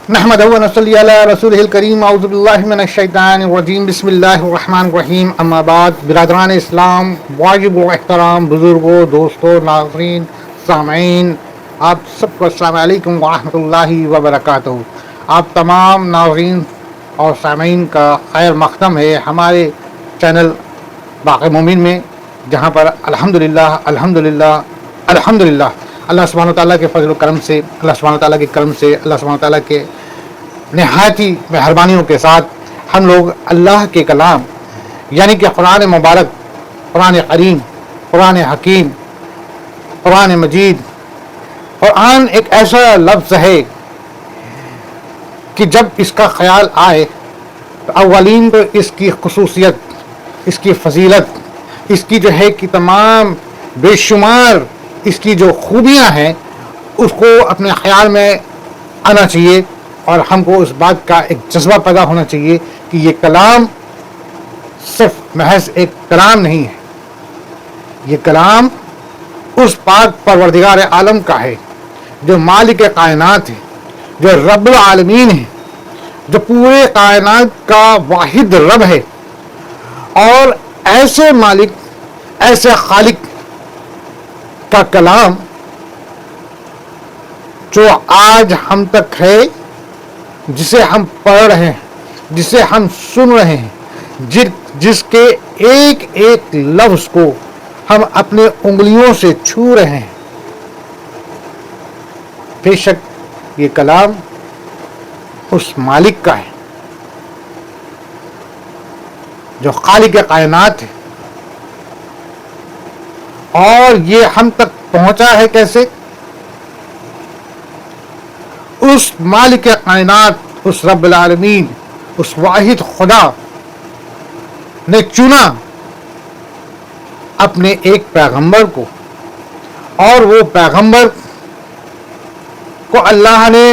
نحمدہ و نصلی علی رسولہ الکریم اعوذ باللہ من الشیطان الرجیم بسم اللہ الرحمن الرحیم اما بعد برادران اسلام واجب و احترام بزرگوں دوستوں ناظرین سامعین آپ سب کو السلام علیکم ورحمۃ اللہ وبرکاتہ۔ آپ تمام ناظرین اور سامعین کا خیر مقدم ہے ہمارے چینل باغ مومن میں، جہاں پر الحمدللہ اللہ سبحانہ تعالیٰ کے فضل و کرم سے، اللہ سبحانہ تعالیٰ کے کرم سے، اللہ سبحانہ تعالیٰ کے نہایتی مہربانیوں کے ساتھ ہم لوگ اللہ کے کلام یعنی کہ قرآن مبارک، قرآن کریم، قرآن حکیم، قرآن مجید۔ قرآن ایک ایسا لفظ ہے کہ جب اس کا خیال آئے تو اولین تو اس کی خصوصیت، اس کی فضیلت، اس کی جو ہے کہ تمام بے شمار اس کی جو خوبیاں ہیں اس کو اپنے خیال میں آنا چاہیے، اور ہم کو اس بات کا ایک جذبہ پیدا ہونا چاہیے کہ یہ کلام صرف محض ایک کلام نہیں ہے، یہ کلام اس پاک پروردگار عالم کا ہے جو مالک کائنات ہے، جو رب العالمین ہے، جو پورے کائنات کا واحد رب ہے، اور ایسے مالک، ایسے خالق کا کلام جو آج ہم تک ہے، جسے ہم پڑھ رہے ہیں، جسے ہم سن رہے ہیں، جس کے ایک ایک لفظ کو ہم اپنے انگلیوں سے چھو رہے ہیں، بے شک یہ کلام اس مالک کا ہے جو خالق کائنات ہے۔ اور یہ ہم تک پہنچا ہے کیسے؟ اس مالک کائنات، اس رب العالمین، اس واحد خدا نے چنا اپنے ایک پیغمبر کو، اور وہ پیغمبر کو اللہ نے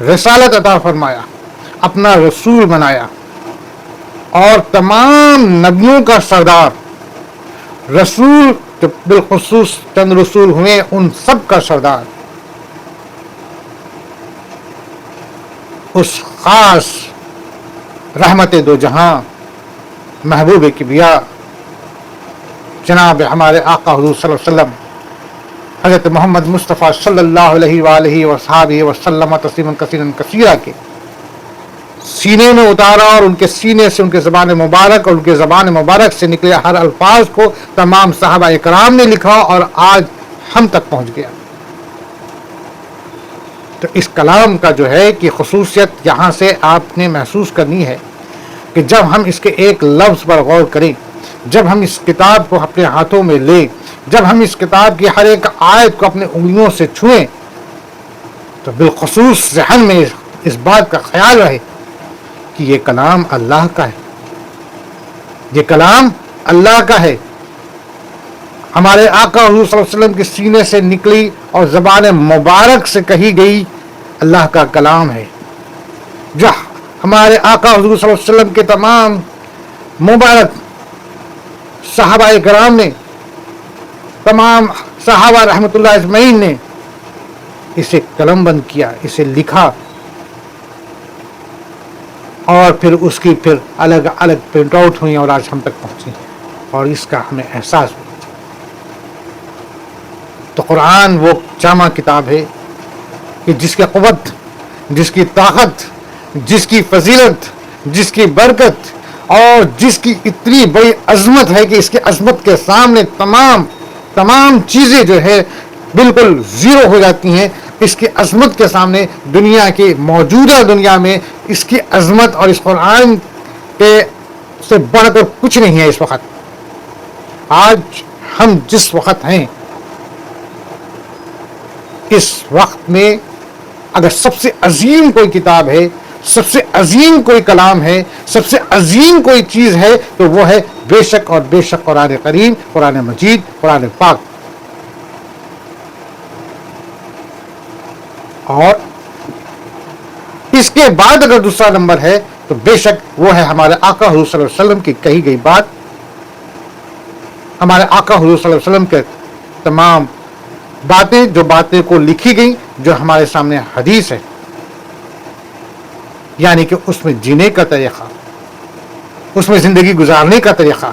رسالت عطا فرمایا، اپنا رسول بنایا، اور تمام نبیوں کا سردار، رسول جو بالخصوص چند رسول ہوئے ان سب کا سردار، اس خاص رحمت دو جہاں محبوب کبریا جناب ہمارے آقا حضور صلی اللہ علیہ وسلم حضرت محمد مصطفیٰ صلی اللہ علیہ وآلہ وصحبہ وسلم تسلیما کثیرا کثیرا کے سینے میں اتارا، اور ان کے سینے سے، ان کے زبان مبارک اور ان کے زبان مبارک سے نکلے ہر الفاظ کو تمام صحابہ کرام نے لکھا، اور آج ہم تک پہنچ گیا۔ تو اس کلام کا جو ہے کہ خصوصیت یہاں سے آپ نے محسوس کرنی ہے کہ جب ہم اس کے ایک لفظ پر غور کریں، جب ہم اس کتاب کو اپنے ہاتھوں میں لیں، جب ہم اس کتاب کی ہر ایک آیت کو اپنے انگلیوں سے چھوئیں، تو بالخصوص ذہن میں اس بات کا خیال رہے کہ یہ کلام اللہ کا ہے، یہ کلام اللہ کا ہے، ہمارے آقا حضور صلی اللہ علیہ وسلم کے سینے سے نکلی اور زبان مبارک سے کہی گئی اللہ کا کلام ہے، جو ہمارے آقا حضور صلی اللہ علیہ وسلم کے تمام مبارک صحابہ کرام نے، تمام صحابہ رحمۃ اللہ اجمعین نے اسے قلم بند کیا، اسے لکھا، اور پھر اس کی پھر الگ الگ پرنٹ آؤٹ ہوئی اور آج ہم تک پہنچی، اور اس کا ہمیں احساس ہوا۔ تو قرآن وہ جامع کتاب ہے کہ جس کی قوت، جس کی طاقت، جس کی فضیلت، جس کی برکت، اور جس کی اتنی بڑی عظمت ہے کہ اس کی عظمت کے سامنے تمام چیزیں جو ہے بالکل زیرو ہو جاتی ہیں۔ اس کی عظمت کے سامنے دنیا کی موجودہ دنیا میں اس کی عظمت اور اس قرآن کے سے بڑھ کر کچھ نہیں ہے۔ اس وقت، آج ہم جس وقت ہیں، اس وقت میں اگر سب سے عظیم کوئی کتاب ہے، سب سے عظیم کوئی کلام ہے، سب سے عظیم کوئی چیز ہے، تو وہ ہے بے شک اور بے شک قرآن کریم، قرآن مجید، قرآن پاک۔ اور اس کے بعد اگر دوسرا نمبر ہے تو بے شک وہ ہے ہمارے آقا حضور صلی اللہ علیہ وسلم کی کہی گئی بات، ہمارے آقا حضور صلی اللہ علیہ وسلم کے تمام باتیں، جو باتیں کو لکھی گئی، جو ہمارے سامنے حدیث ہے۔ یعنی کہ اس میں جینے کا طریقہ، اس میں زندگی گزارنے کا طریقہ،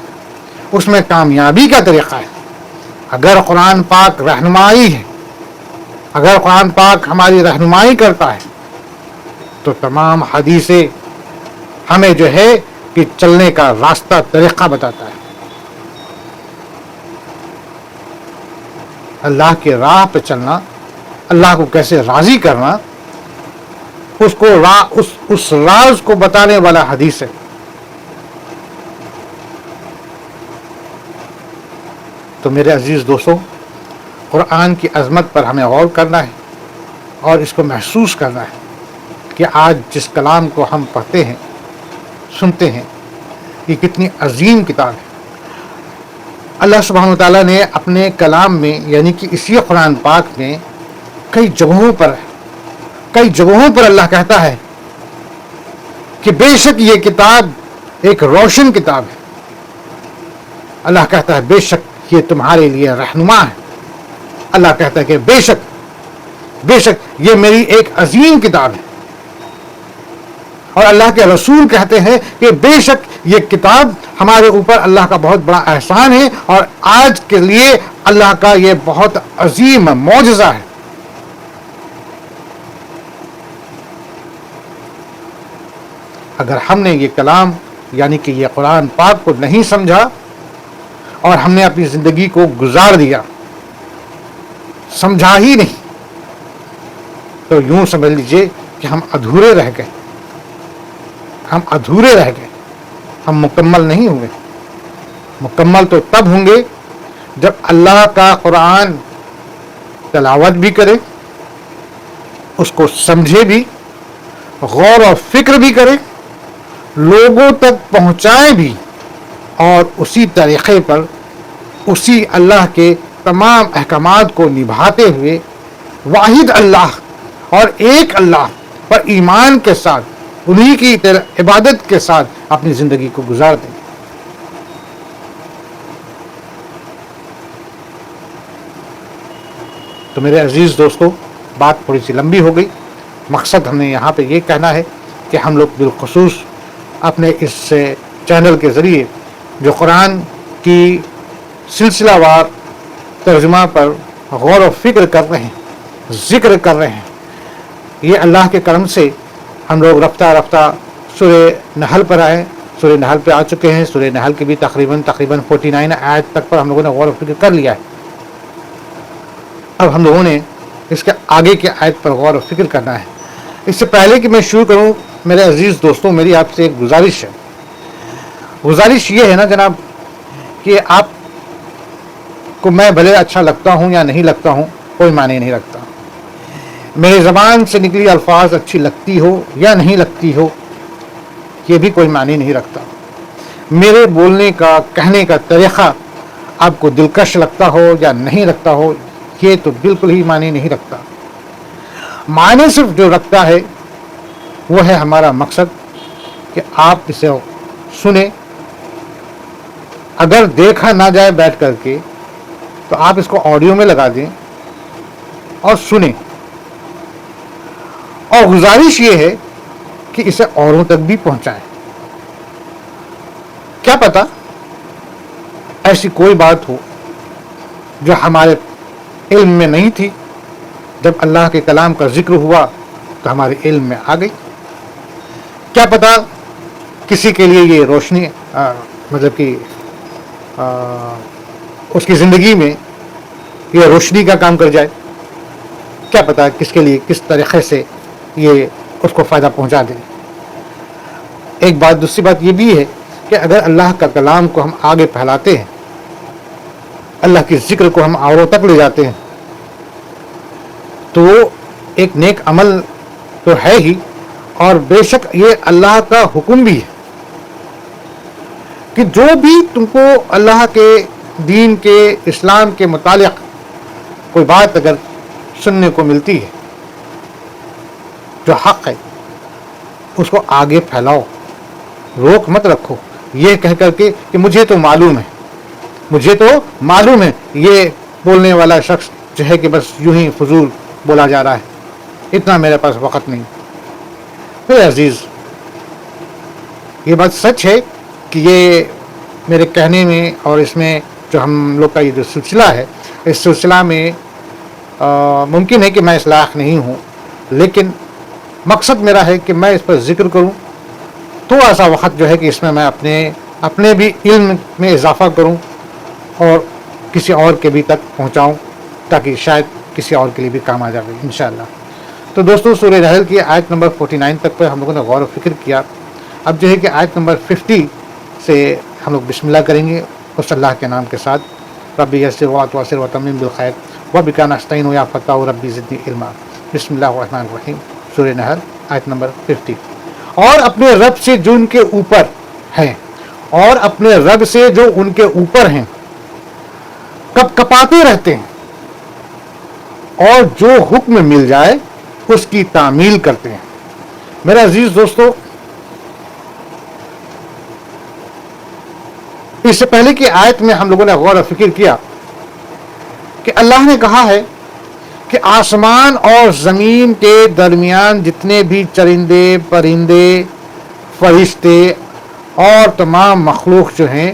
اس میں کامیابی کا طریقہ ہے. اگر قرآن پاک رہنمائی ہے، اگر قرآن پاک ہماری رہنمائی کرتا ہے، تو تمام حدیثیں ہمیں جو ہے کہ چلنے کا راستہ طریقہ بتاتا ہے. اللہ کے راہ پہ چلنا، اللہ کو کیسے راضی کرنا، اس راز کو بتانے والا حدیث ہے. تو میرے عزیز دوستوں، قرآن کی عظمت پر ہمیں غور کرنا ہے اور اس کو محسوس کرنا ہے کہ آج جس کلام کو ہم پڑھتے ہیں، سنتے ہیں، یہ کتنی عظیم کتاب ہے. اللہ سبحانہ وتعالیٰ نے اپنے کلام میں یعنی کہ اسی قرآن پاک میں کئی جگہوں پر اللہ کہتا ہے کہ بے شک یہ کتاب ایک روشن کتاب ہے. اللہ کہتا ہے بے شک یہ تمہارے لیے رہنما ہے. اللہ کہتا ہے کہ بے شک یہ میری ایک عظیم کتاب ہے. اور اللہ کے رسول کہتے ہیں کہ بے شک یہ کتاب ہمارے اوپر اللہ کا بہت بڑا احسان ہے اور آج کے لیے اللہ کا یہ بہت عظیم معجزہ ہے. اگر ہم نے یہ کلام یعنی کہ یہ قرآن پاک کو نہیں سمجھا اور ہم نے اپنی زندگی کو گزار دیا، سمجھا ہی نہیں، تو یوں سمجھ لیجئے کہ ہم ادھورے رہ گئے، ہم مکمل نہیں ہوئے. مکمل تو تب ہوں گے جب اللہ کا قرآن تلاوت بھی کرے، اس کو سمجھے بھی، غور و فکر بھی کرے، لوگوں تک پہنچائے بھی، اور اسی طریقے پر اسی اللہ کے تمام احکامات کو نبھاتے ہوئے واحد اللہ اور ایک اللہ پر ایمان کے ساتھ، انہی کی عبادت کے ساتھ اپنی زندگی کو گزار دیں. تو میرے عزیز دوستو، بات تھوڑی سی لمبی ہو گئی. مقصد ہم نے یہاں پہ یہ کہنا ہے کہ ہم لوگ بالخصوص اپنے اس چینل کے ذریعے جو قرآن کی سلسلہ وار ترجمہ پر غور و فکر کر رہے ہیں، ذکر کر رہے ہیں، یہ اللہ کے کرم سے ہم لوگ رفتہ رفتہ سورہ نحل پر آئے. سورہ نحل پہ آ چکے ہیں. سورہ نحل کی بھی تقریباً 49 آیت تک پر ہم لوگوں نے غور و فکر کر لیا ہے. اب ہم لوگوں نے اس کے آگے کی آیت پر غور و فکر کرنا ہے. اس سے پہلے کہ میں شروع کروں میرے عزیز دوستوں، میری آپ سے ایک گزارش ہے. گزارش یہ ہے نا جناب کہ آپ کو میں بھلے اچھا لگتا ہوں یا نہیں لگتا ہوں، کوئی معنی نہیں رکھتا. میری زبان سے نکلی الفاظ اچھی لگتی ہو یا نہیں لگتی ہو، یہ بھی کوئی معنی نہیں رکھتا. میرے بولنے کا، کہنے کا طریقہ آپ کو دلکش لگتا ہو یا نہیں لگتا ہو، یہ تو بالکل ہی معنی نہیں رکھتا. معنی صرف جو رکھتا ہے وہ ہے ہمارا مقصد کہ آپ اسے سنیں. اگر دیکھا نہ جائے بیٹھ کر کے تو آپ اس کو آڈیو میں لگا دیں اور سنیں. اور گزارش یہ ہے کہ اسے اوروں تک بھی پہنچائیں. کیا پتا ایسی کوئی بات ہو جو ہمارے علم میں نہیں تھی، جب اللہ کے کلام کا ذکر ہوا تو ہمارے علم میں آ گئی. کیا پتا کسی کے لیے یہ روشنی مطلب کہ اس کی زندگی میں یہ روشنی کا کام کر جائے. کیا پتا کس کے لیے کس طریقے سے یہ اس کو فائدہ پہنچا دے. ایک بات، دوسری بات یہ بھی ہے کہ اگر اللہ کا کلام کو ہم آگے پھیلاتے ہیں، اللہ کے ذکر کو ہم اوروں تک لے جاتے ہیں، تو ایک نیک عمل تو ہے ہی، اور بے شک یہ اللہ کا حکم بھی ہے کہ جو بھی تم کو اللہ کے دین کے، اسلام کے متعلق کوئی بات اگر سننے کو ملتی ہے جو حق ہے، اس کو آگے پھیلاؤ، روک مت رکھو یہ کہہ کر کے کہ مجھے تو معلوم ہے. یہ بولنے والا شخص جو ہے کہ بس یوں ہی فضول بولا جا رہا ہے، اتنا میرے پاس وقت نہیں. میرے عزیز یہ بات سچ ہے کہ یہ میرے کہنے میں اور اس میں جو ہم لوگ کا یہ جو سلسلہ ہے، اس سلسلہ میں ممکن ہے کہ میں اس لائق نہیں ہوں، لیکن مقصد میرا ہے کہ میں اس پر ذکر کروں، تھوڑا سا وقت جو ہے کہ اس میں میں اپنے بھی علم میں اضافہ کروں اور کسی اور کے بھی تک پہنچاؤں، تاکہ شاید کسی اور کے لیے بھی کام آ جائے انشاءاللہ۔ تو دوستو، سورہ نحل کی آیت نمبر 49 تک پر ہم لوگوں نے غور و فکر کیا۔ اب جو ہے کہ آیت نمبر 50 سے ہم لوگ بسم اللہ کریں گے اس اللہ کے نام کے ساتھ۔ ربی یسر وتعسر وتمم بالخیر وبک نستعین یا فتاح ربی زدنی علما۔ بسم اللہ الرحمن الرحیم، سورہ نحل آیت نمبر 50۔ اور اپنے رب سے جو ان کے اوپر ہیں، اور اپنے رب سے جو ان کے اوپر ہیں کب کپاتے رہتے ہیں، اور جو حکم مل جائے اس کی تعمیل کرتے ہیں۔ میرے عزیز دوستو، اس سے پہلے کی آیت میں ہم لوگوں نے غور و فکر کیا کہ اللہ نے کہا ہے کہ آسمان اور زمین کے درمیان جتنے بھی چرندے، پرندے، فرشتے اور تمام مخلوق جو ہیں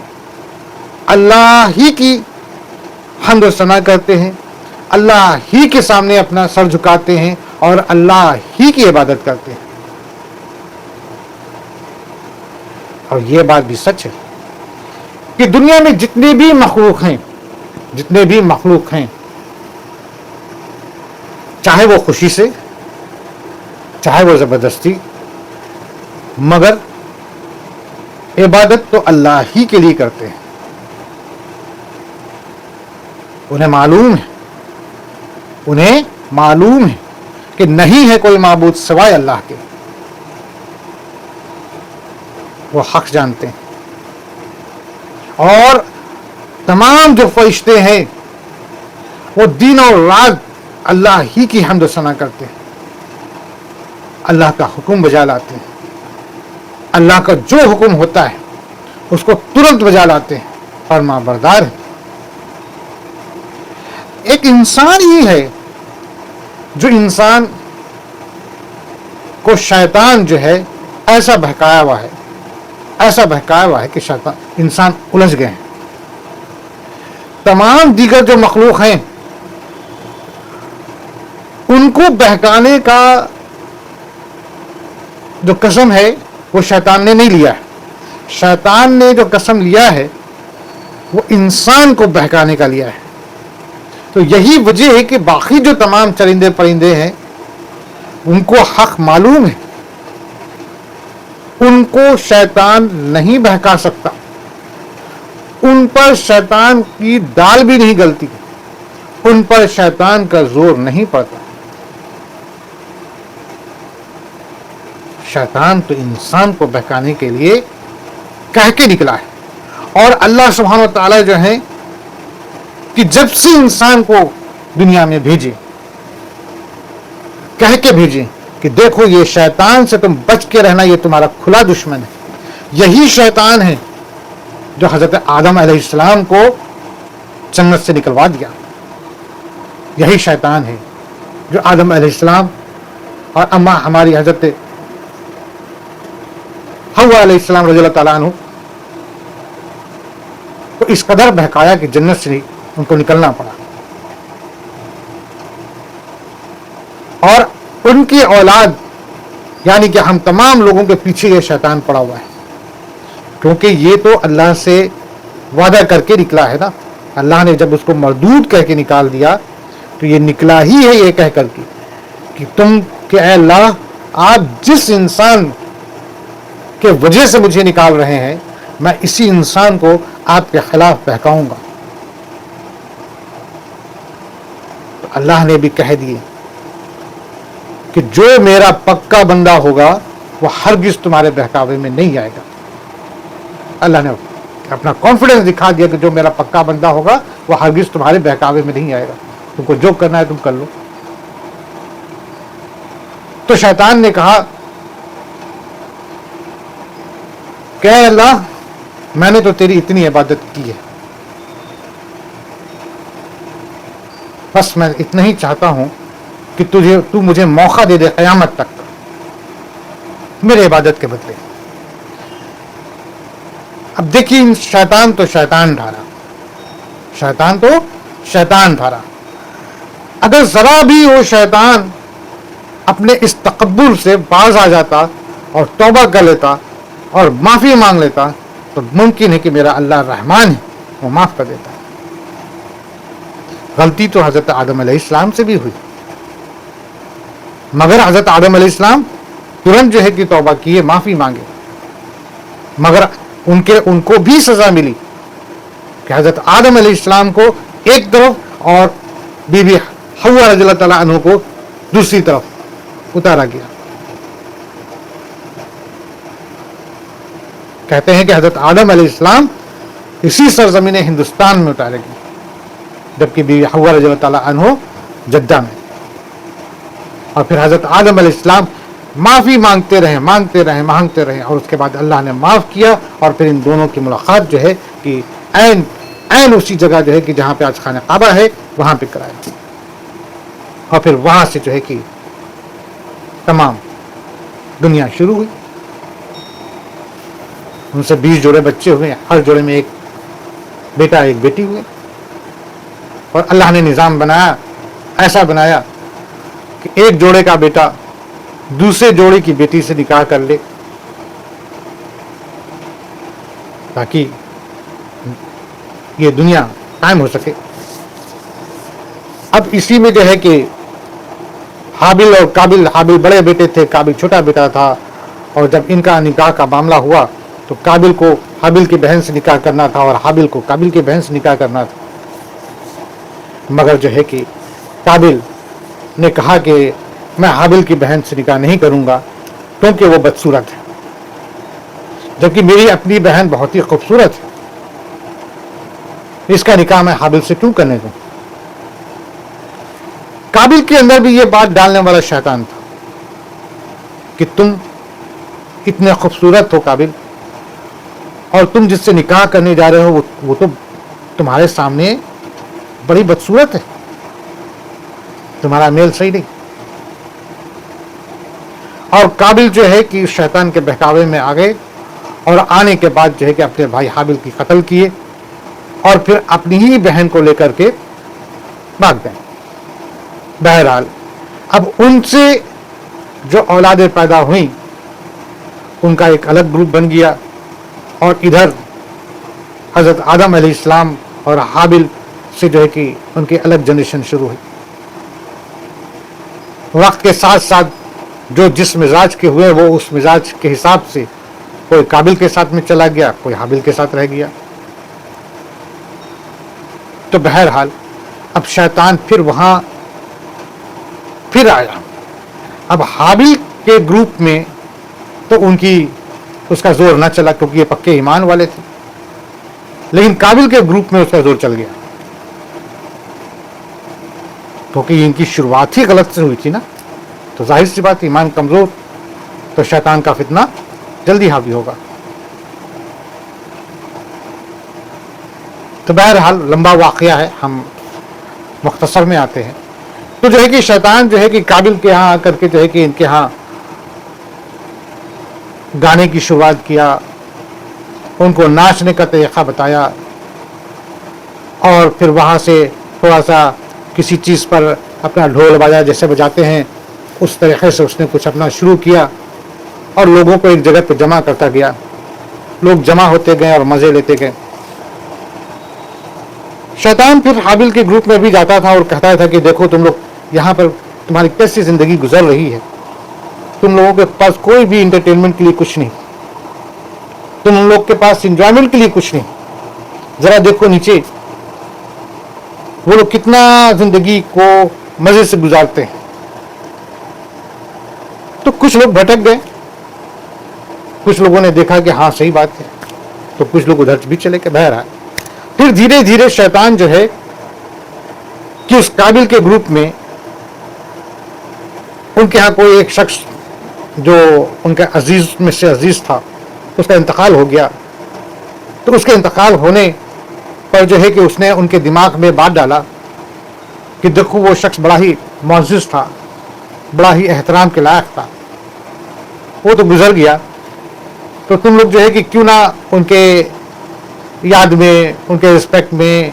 اللہ ہی کی حمد و ثنا کرتے ہیں، اللہ ہی کے سامنے اپنا سر جھکاتے ہیں اور اللہ ہی کی عبادت کرتے ہیں۔ اور یہ بات بھی سچ ہے کہ دنیا میں جتنے بھی مخلوق ہیں، چاہے وہ خوشی سے، چاہے وہ زبردستی، مگر عبادت تو اللہ ہی کے لیے کرتے ہیں۔ انہیں معلوم ہے کہ نہیں ہے کوئی معبود سوائے اللہ کے، وہ حق جانتے ہیں۔ اور تمام جو فرشتے ہیں وہ دن اور رات اللہ ہی کی حمد و ثنا کرتے ہیں، اللہ کا حکم بجا لاتے ہیں، اللہ کا جو حکم ہوتا ہے اس کو ترنت بجا لاتے ہیں، فرما بردار ہیں۔ ایک انسان ہی ہے جو انسان کو شیطان جو ہے ایسا بہکایا ہوا ہے کہ انسان الجھ گئے ہیں۔ تمام دیگر جو مخلوق ہیں ان کو بہکانے کا جو قسم ہے وہ شیطان نے نہیں لیا ہے، شیطان نے جو قسم لیا ہے وہ انسان کو بہکانے کا لیا ہے۔ تو یہی وجہ ہے کہ باقی جو تمام چرندے پرندے ہیں ان کو حق معلوم ہے، ان کو شیطان نہیں بہکا سکتا، ان پر شیطان کی دال بھی نہیں گلتی، ان پر شیطان کا زور نہیں پڑتا۔ شیطان تو انسان کو بہکانے کے لیے کہہ کے نکلا ہے، اور اللہ سبحانہ و تعالی جو ہے کہ جب سے انسان کو دنیا میں بھیجے، کہہ کے بھیجے کہ دیکھو یہ شیطان سے تم بچ کے رہنا، یہ تمہارا کھلا دشمن ہے۔ یہی شیطان ہے جو حضرت آدم علیہ السلام کو جنت سے نکلوا دیا، یہی شیطان ہے جو آدم علیہ السلام اور اماں ہماری حضرت حوا علیہ السلام رضی اللہ تعالیٰ عنہ کو اس قدر بہکایا کہ جنت سے ان کو نکلنا پڑا، اور ان کی اولاد یعنی کہ ہم تمام لوگوں کے پیچھے یہ شیطان پڑا ہوا ہے، کیونکہ یہ تو اللہ سے وعدہ کر کے نکلا ہے نا۔ اللہ نے جب اس کو مردود کہہ کے نکال دیا تو یہ نکلا ہی ہے یہ کہہ کر کے کہ اے اللہ، آپ جس انسان کے وجہ سے مجھے نکال رہے ہیں میں اسی انسان کو آپ کے خلاف بہکاؤں گا۔ تو اللہ نے بھی کہہ دیے کہ جو میرا پکا بندہ ہوگا وہ ہرگز تمہارے بہکاوے میں نہیں آئے گا۔ اللہ نے اپنا کانفیڈنس دکھا دیا کہ جو میرا پکا بندہ ہوگا وہ ہرگز تمہارے بہکاوے میں نہیں آئے گا، تم کو جو کرنا ہے تم کر لو۔ تو شیطان نے کہا کہ اے اللہ، میں نے تو تیری اتنی عبادت کی ہے، بس میں اتنا ہی چاہتا ہوں کہ تو مجھے موقع دے دے قیامت تک میرے عبادت کے بدلے۔ اب دیکھیے شیطان تو شیطان ٹھہرا، شیطان تو شیطان ٹھہرا. اگر ذرا بھی وہ شیطان اپنے اس تکبر سے باز آ جاتا اور توبہ کر لیتا اور معافی مانگ لیتا تو ممکن ہے کہ میرا اللہ رحمان ہے، وہ معاف کر دیتا. غلطی تو حضرت آدم علیہ السلام سے بھی ہوئی، مگر حضرت آدم علیہ السلام ترنت جو ہے کہ توبہ کیے، معافی مانگے، مگر ان کو بھی سزا ملی کہ حضرت آدم علیہ السلام کو ایک طرف اور بی بی حوا رضی اللہ تعالیٰ عنہ کو دوسری طرف اتارا گیا. کہتے ہیں کہ حضرت آدم علیہ السلام اسی سرزمین ہندوستان میں اتارے گئے، جبکہ بی بی حوا رضی اللہ تعالیٰ عنہ جدہ میں. اور پھر حضرت آدم علیہ السلام معافی مانگتے رہے اور اس کے بعد اللہ نے معاف کیا، اور پھر ان دونوں کی ملاقات جو ہے کہ عین اسی جگہ جو ہے کہ جہاں پہ آج خانہ کعبہ ہے وہاں پہ کرایا، اور پھر وہاں سے جو ہے کہ تمام دنیا شروع ہوئی. ان سے 20 جوڑے بچے ہوئے، ہر جوڑے میں ایک بیٹا ایک بیٹی ہوئے، اور اللہ نے نظام بنایا، ایسا بنایا کہ ایک جوڑے کا بیٹا دوسرے جوڑے کی بیٹی سے نکاح کر لے تاکہ یہ دنیا قائم ہو سکے. اب اسی میں جو ہے کہ حابل اور قابل، حابل بڑے بیٹے تھے، قابل چھوٹا بیٹا تھا، اور جب ان کا نکاح کا معاملہ ہوا تو قابل کو حابل کی بہن سے نکاح کرنا تھا اور حابل کو قابل کی بہن سے نکاح کرنا تھا. مگر جو ہے کہ قابل نے کہا کہ میں حابل کی بہن سے نکاح نہیں کروں گا کیونکہ وہ بدصورت ہے، جبکہ میری اپنی بہن بہت ہی خوبصورت ہے، اس کا نکاح میں حابل سے کیوں کرنے دوں. قابل کے اندر بھی یہ بات ڈالنے والا شیطان تھا کہ تم اتنے خوبصورت ہو قابل، اور تم جس سے نکاح کرنے جا رہے ہو وہ تو تمہارے سامنے بڑی بدصورت ہے، تمہارا میل صحیح نہیں. اور قابل جو ہے کہ شیطان کے بہکاوے میں آ گئے، اور آنے کے بعد جو ہے کہ اپنے بھائی حابل کی قتل کیے، اور پھر اپنی ہی بہن کو لے کر کے بھاگ گئے. بہرحال اب ان سے جو اولادیں پیدا ہوئیں ان کا ایک الگ گروپ بن گیا، اور ادھر حضرت آدم علیہ السلام اور حابل سے جو ہے کہ ان کی الگ جنریشن شروع ہوئی. وقت کے ساتھ ساتھ جو جس مزاج کے ہوئے وہ اس مزاج کے حساب سے کوئی قابل کے ساتھ میں چلا گیا، کوئی حابل کے ساتھ رہ گیا. تو بہرحال اب شیطان پھر وہاں پھر آیا. اب حابل کے گروپ میں تو اس کا زور نہ چلا کیونکہ یہ پکے ایمان والے تھے، لیکن قابل کے گروپ میں اس کا زور چل گیا کیونکہ ان کی شروعات ہی غلط سے ہوئی تھی نا. تو ظاہر سی بات، ایمان کمزور تو شیطان کا فتنہ جلدی حاوی ہوگا. تو بہرحال لمبا واقعہ ہے، ہم مختصر میں آتے ہیں. تو جو ہے کہ شیطان جو ہے کہ قابل کے ہاں آ کر کے جو ہے کہ ان کے ہاں گانے کی شروعات کیا، ان کو ناچنے کا طریقہ بتایا، اور پھر وہاں سے تھوڑا سا کسی چیز پر اپنا ڈھول باجا جیسے بجاتے ہیں اس طریقے سے اس نے کچھ اپنا شروع کیا، اور لوگوں کو ایک جگہ پہ جمع کرتا گیا. لوگ جمع ہوتے گئے اور مزے لیتے گئے. شیطان پھر حابل کے گروپ میں بھی جاتا تھا اور کہتا تھا کہ دیکھو تم لوگ یہاں پر تمہاری کیسی زندگی گزر رہی ہے، تم لوگوں کے پاس کوئی بھی انٹرٹینمنٹ کے لیے کچھ نہیں، تم لوگ کے پاس انجوائمنٹ کے لیے کچھ نہیں. ذرا دیکھو نیچے وہ لوگ کتنا زندگی کو مزے سے گزارتے ہیں. تو کچھ لوگ بھٹک گئے، کچھ لوگوں نے دیکھا کہ ہاں صحیح بات ہے، تو کچھ لوگ ادھر بھی چلے گئے. بہرحال پھر دھیرے دھیرے شیطان جو ہے کہ اس قابل کے گروپ میں ان کے ہاں کوئی ایک شخص جو ان کے عزیز میں سے عزیز تھا اس کا انتقال ہو گیا. تو اس کے انتقال ہونے پر جو ہے کہ اس نے ان کے دماغ میں بات ڈالا کہ دیکھو وہ شخص بڑا ہی معزز تھا، بڑا ہی احترام کے لائق تھا، وہ تو گزر گیا، تو تم لوگ جو ہے کہ کیوں نہ ان کے یاد میں، ان کے رسپیکٹ میں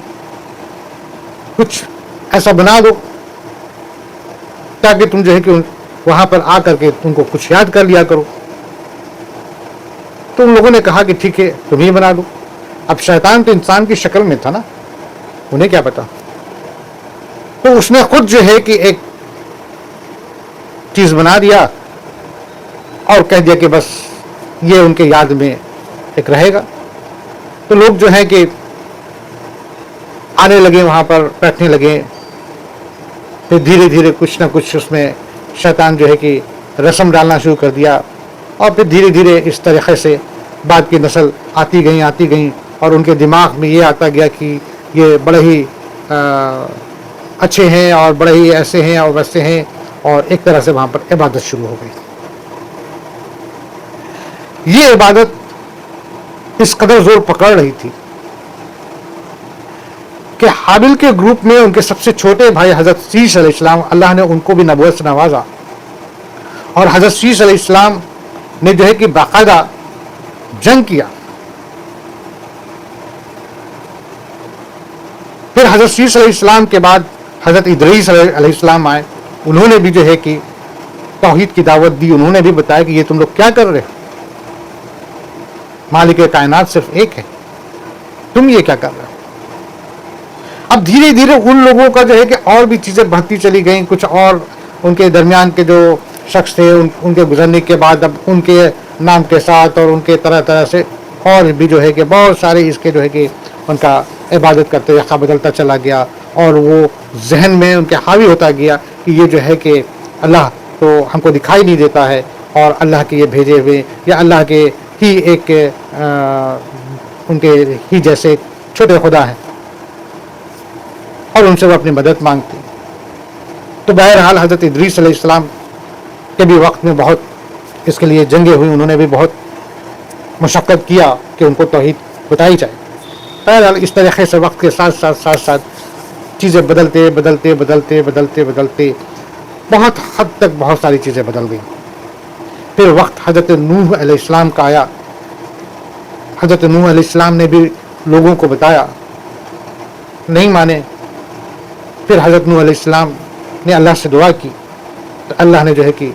کچھ ایسا بنا دو تاکہ تم جو ہے کہ وہاں پر آ کر کے ان کو کچھ یاد کر لیا کرو. تو ان لوگوں نے کہا کہ ٹھیک ہے تم ہی بنا دو. اب شیطان تو انسان کی شکل میں تھا نا، انہیں کیا پتا. تو اس نے خود جو ہے کہ ایک چیز بنا دیا اور کہہ دیا کہ بس یہ ان کے یاد میں ایک رہے گا. تو لوگ جو ہے کہ آنے لگے، وہاں پر بیٹھنے لگے. پھر دھیرے دھیرے کچھ نہ کچھ اس میں شیطان جو ہے کہ رسم ڈالنا شروع کر دیا، اور پھر دھیرے دھیرے اس طریقے سے بعد کی نسل آتی گئیں اور ان کے دماغ میں یہ آتا گیا کہ یہ بڑے ہی اچھے ہیں اور بڑے ہی ایسے ہیں اور ویسے ہیں، اور ایک طرح سے وہاں پر عبادت شروع ہو گئی. یہ عبادت اس قدر زور پکڑ رہی تھی کہ حابل کے گروپ میں ان کے سب سے چھوٹے بھائی حضرت شیش علیہ السلام، اللہ نے ان کو بھی نبوت سے نوازا، اور حضرت شیش علیہ السلام نے جو ہے کہ باقاعدہ جنگ کیا. پھر حضرت شیش علیہ السلام کے بعد حضرت ادریس علیہ السلام آئے. انہوں نے بھی جو ہے کہ توحید کی دعوت دی. انہوں نے بھی بتایا کہ یہ تم لوگ کیا کر رہے ہو، مالک کائنات صرف ایک ہے، تم یہ کیا کر رہے ہو. اب دھیرے دھیرے ان لوگوں کا جو ہے کہ اور بھی چیزیں بڑھتی چلی گئیں. کچھ اور ان کے درمیان کے جو شخص تھے ان کے گزرنے کے بعد اب ان کے نام کے ساتھ اور ان کے طرح طرح سے اور بھی جو ہے کہ بہت سارے اس کے جو ہے کہ ان کا عبادت کرتے ہوئے بدلتا چلا گیا، اور وہ ذہن میں ان کے حاوی ہوتا گیا کہ یہ جو ہے کہ اللہ تو ہم کو دکھائی نہیں دیتا ہے، اور اللہ کے یہ بھیجے ہوئے یا اللہ کے ہی ایک ان کے ہی جیسے چھوٹے خدا ہیں، اور ان سے وہ اپنی مدد مانگتے. تو بہرحال حضرت ادریس علیہ السلام کے بھی وقت میں بہت اس کے لیے جنگیں ہوئی. انہوں نے بھی بہت مشقت کیا کہ ان کو توحید بتائی جائے. بہرحال اس طریقے سے وقت کے ساتھ چیزیں بدلتے بہت حد تک بہت ساری چیزیں بدل گئیں. پھر وقت حضرت نوح علیہ السلام کا آیا. حضرت نوح علیہ السلام نے بھی لوگوں کو بتایا، نہیں مانے. پھر حضرت نوح علیہ السلام نے اللہ سے دعا کی تو اللہ نے جو ہے کہ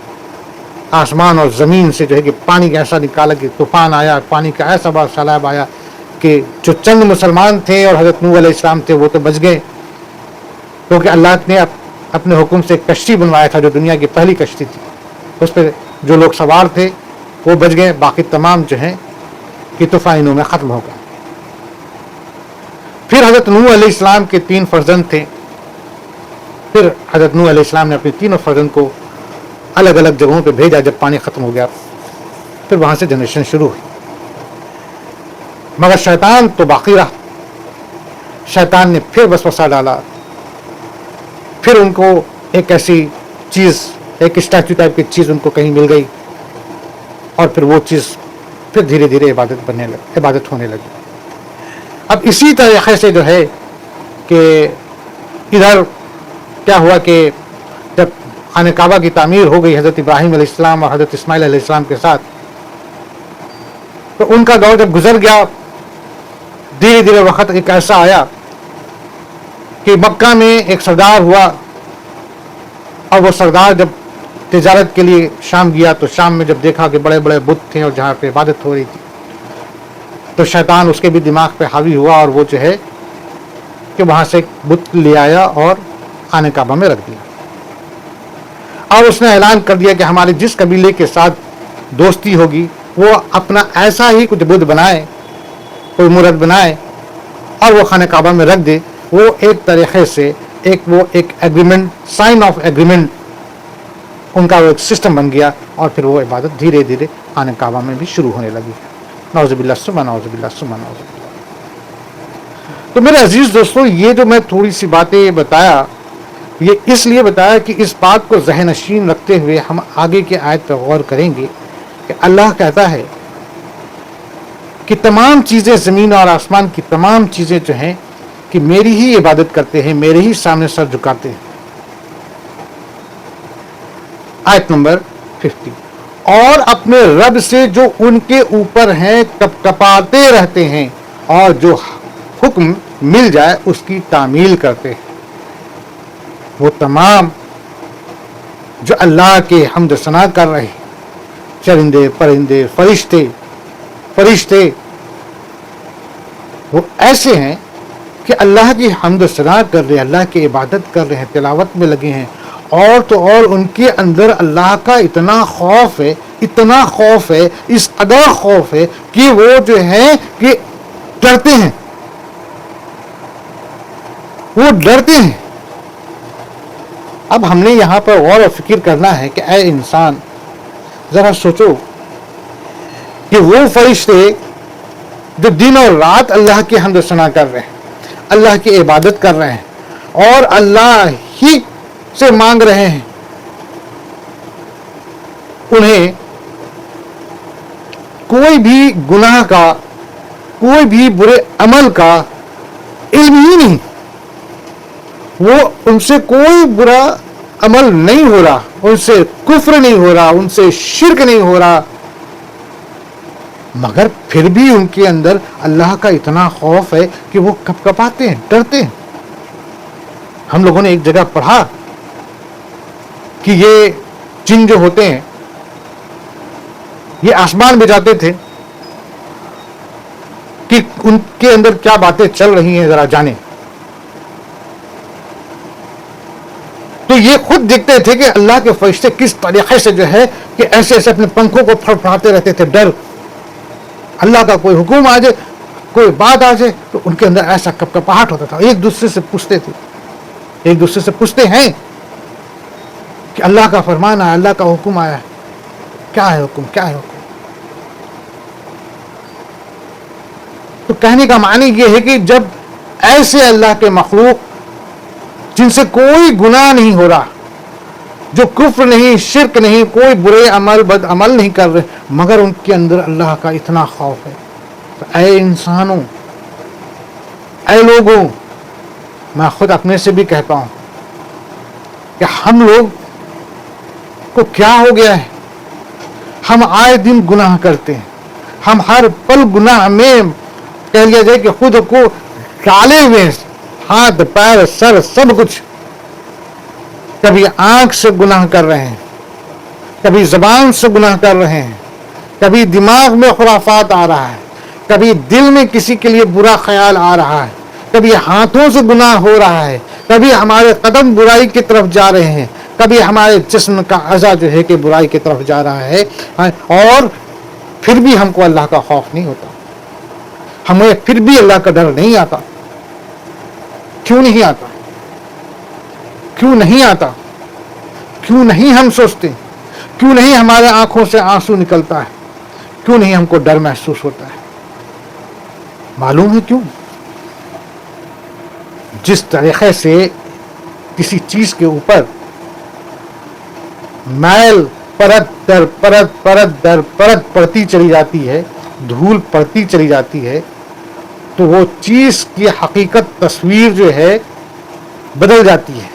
آسمان اور زمین سے جو ہے کہ پانی کا ایسا نکالا کہ طوفان آیا، پانی کا ایسا بڑا سیلاب آیا کہ جو چند مسلمان تھے اور حضرت نوح علیہ السلام تھے وہ تو بچ گئے، کیونکہ اللہ نے اپنے حکم سے ایک کشتی بنوایا تھا جو دنیا کی پہلی کشتی تھی. اس پہ جو لوگ سوار تھے وہ بچ گئے، باقی تمام جو ہیں کہ طوفانوں میں ختم ہو گئے. پھر حضرت نوح علیہ السلام کے 3 فرزند تھے. پھر حضرت نوح علیہ السلام نے اپنے 3 فرزند کو الگ الگ جگہوں پہ بھیجا. جب پانی ختم ہو گیا پھر وہاں سے جنریشن شروع ہوئی. مگر شیطان تو باقی رہا. شیطان نے پھر وسوسہ ڈالا. پھر ان کو ایک ایسی چیز، ایک اسٹیچو ٹائپ کی چیز ان کو کہیں مل گئی، اور پھر وہ چیز پھر دھیرے دھیرے عبادت ہونے لگی. اب اسی طریقے سے جو ہے کہ ادھر کیا ہوا کہ جب خانہ کعبہ کی تعمیر ہو گئی حضرت ابراہیم علیہ السلام اور حضرت اسماعیل علیہ السلام کے ساتھ، تو ان کا دور جب گزر گیا، دھیرے دھیرے وقت ایک ایسا آیا کہ مکہ میں ایک سردار ہوا، اور وہ سردار جب تجارت کے لیے شام گیا تو شام میں جب دیکھا کہ بڑے بڑے بت تھے اور جہاں پہ عبادت ہو رہی تھی، تو شیطان اس کے بھی دماغ پہ حاوی ہوا، اور وہ جو ہے کہ وہاں سے ایک بت لے آیا اور خانہ کعبہ میں رکھ دیا. اور اس نے اعلان کر دیا کہ ہمارے جس قبیلے کے ساتھ دوستی ہوگی وہ اپنا ایسا ہی کچھ بت بنائے، کوئی مورت بنائے اور وہ خانہ کعبہ میں رکھ دے. وہ ایک طریقے سے ایک ایگریمنٹ، سائن آف ایگریمنٹ ان کا وہ ایک سسٹم بن گیا، اور پھر وہ عبادت دھیرے دھیرے خانہ کعبہ میں بھی شروع ہونے لگی. نعوذ باللہ ثم نعوذ باللہ ثم نعوذ باللہ. تو میرے عزیز دوستو، یہ جو میں تھوڑی سی باتیں بتایا، یہ اس لیے بتایا کہ اس بات کو ذہن نشین رکھتے ہوئے ہم آگے کی آیت پر غور کریں گے کہ اللہ کہتا ہے کہ تمام چیزیں، زمین اور آسمان کی تمام چیزیں جو ہیں کہ میری ہی عبادت کرتے ہیں، میرے ہی سامنے سر جھکاتے ہیں. آیت نمبر 50. اور اپنے رب سے جو ان کے اوپر ہیں کپکپاتے رہتے ہیں اور جو حکم مل جائے اس کی تعمیل کرتے ہیں. وہ تمام جو اللہ کے حمد ثنا کر رہے ہیں، چرندے پرندے فرشتے وہ ایسے ہیں کہ اللہ کی حمد ثنا کر رہے ہیں، اللہ کی عبادت کر رہے ہیں، تلاوت میں لگے ہیں. اور تو اور ان کے اندر اللہ کا اتنا خوف ہے، اس قدر خوف ہے کہ وہ جو ہے کہ ڈرتے ہیں. اب ہم نے یہاں پر غور و فکر کرنا ہے کہ اے انسان ذرا سوچو کہ وہ فرشتے جو دن اور رات اللہ کی حمد و ثنا کر رہے ہیں، اللہ کی عبادت کر رہے ہیں اور اللہ ہی سے مانگ رہے ہیں، انہیں کوئی بھی گناہ کا، کوئی بھی برے عمل کا علم ہی نہیں. وہ ان سے کوئی برا عمل نہیں ہو رہا، ان سے کفر نہیں ہو رہا، ان سے شرک نہیں ہو رہا، مگر پھر بھی ان کے اندر اللہ کا اتنا خوف ہے کہ وہ کپ کپاتے ہیں، ڈرتے ہیں. ہم لوگوں نے ایک جگہ پڑھا کہ یہ جن جو ہوتے ہیں یہ آسمان میں جاتے تھے کہ ان کے اندر کیا باتیں چل رہی ہیں ذرا جانیں. تو یہ خود دیکھتے تھے کہ اللہ کے فرشتے کس طریقے سے جو ہے کہ ایسے اپنے پنکھوں کو پھڑپھڑاتے رہتے تھے. ڈر اللہ کا کوئی حکم آ جائے، کوئی بات آ جائے تو ان کے اندر ایسا کپکپاہٹ ہوتا تھا. ایک دوسرے سے پوچھتے ہیں کہ اللہ کا فرمان آیا، اللہ کا حکم آیا، کیا ہے حکم. تو کہنے کا معنی یہ ہے کہ جب ایسے اللہ کے مخلوق جن سے کوئی گناہ نہیں ہو رہا، جو کفر نہیں، شرک نہیں، کوئی برے عمل بد عمل نہیں کر رہے، مگر ان کے اندر اللہ کا اتنا خوف ہے، تو اے انسانوں، اے لوگوں، میں خود اپنے سے بھی کہتا ہوں کہ ہم لوگ کو کیا ہو گیا ہے. ہم آئے دن گناہ کرتے ہیں، ہم ہر پل گناہ میں کہہ لیا جائے کہ خود کو ڈالے ہوئے ہیں، ہاتھ پیر سر سب کچھ. کبھی آنکھ سے گناہ کر رہے ہیں، کبھی زبان سے گناہ کر رہے ہیں، کبھی دماغ میں خرافات آ رہا ہے، کبھی دل میں کسی کے لیے برا خیال آ رہا ہے، کبھی ہاتھوں سے گناہ ہو رہا ہے، کبھی ہمارے قدم برائی کی طرف جا رہے ہیں، کبھی ہمارے جسم کا اعضا جو ہے کہ برائی کی طرف جا رہا ہے. اور پھر بھی ہم کو اللہ کا خوف نہیں ہوتا، ہمیں پھر بھی اللہ کا ڈر نہیں آتا. کیوں نہیں آتا؟ کیوں نہیں ہم سوچتے؟ کیوں نہیں ہمارے آنکھوں سے آنسو نکلتا ہے؟ کیوں نہیں ہم کو ڈر محسوس ہوتا ہے؟ معلوم ہے کیوں؟ جس طریقے سے کسی چیز کے اوپر میل پرت در پرت پڑتی چلی جاتی ہے، دھول پڑتی چلی جاتی ہے، تو وہ چیز کی حقیقت تصویر جو ہے بدل جاتی ہے.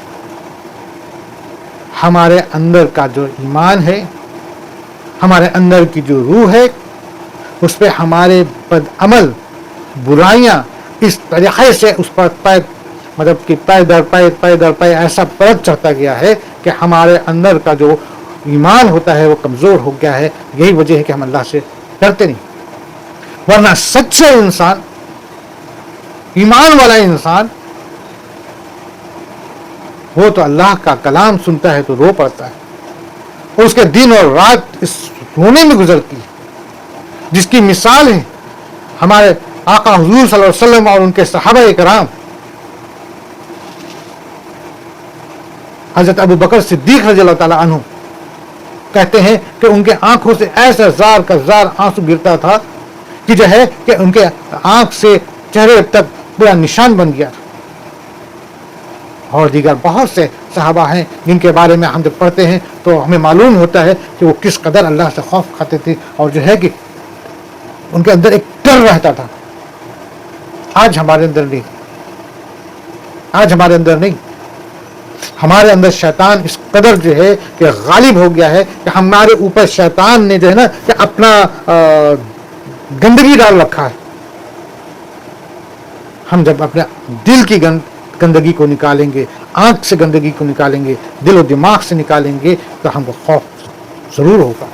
ہمارے اندر کا جو ایمان ہے، ہمارے اندر کی جو روح ہے، اس پہ ہمارے بد عمل برائیاں اس طریقے سے اس پر مطلب کہ پے در پے ایسا پرت چڑھتا گیا ہے کہ ہمارے اندر کا جو ایمان ہوتا ہے وہ کمزور ہو گیا ہے. یہی وجہ ہے کہ ہم اللہ سے ڈرتے نہیں. ورنہ سچے انسان، ایمان والا انسان، وہ تو اللہ کا کلام سنتا ہے تو رو پڑتا ہے، اور اس کے دن اور رات اس رونے میں گزرتی ہے. جس کی مثال ہے ہمارے آقا حضور صلی اللہ علیہ وسلم اور ان کے صحابہ کرام. حضرت ابو بکر صدیق رضی اللہ تعالیٰ عنہ کہتے ہیں کہ ان کے آنکھوں سے ایسا زار کا زار آنسو گرتا تھا کہ جو ہے کہ ان کے آنکھ سے چہرے تک پورا نشان بن گیا. اور دیگر بہت سے صحابہ ہیں جن کے بارے میں ہم جب پڑھتے ہیں تو ہمیں معلوم ہوتا ہے کہ وہ کس قدر اللہ سے خوف کھاتے تھے، اور جو ہے کہ ان کے اندر ایک ڈر رہتا تھا. آج ہمارے اندر نہیں. ہمارے اندر شیطان اس قدر جو ہے کہ غالب ہو گیا ہے کہ ہمارے اوپر شیطان نے جو ہے نا کہ اپنا گندگی ڈال رکھا ہے. ہم جب اپنے دل کی گندگی کو نکالیں گے، آنکھ سے گندگی کو نکالیں گے، دل و دماغ سے نکالیں گے، تو ہم کو خوف ضرور ہوگا.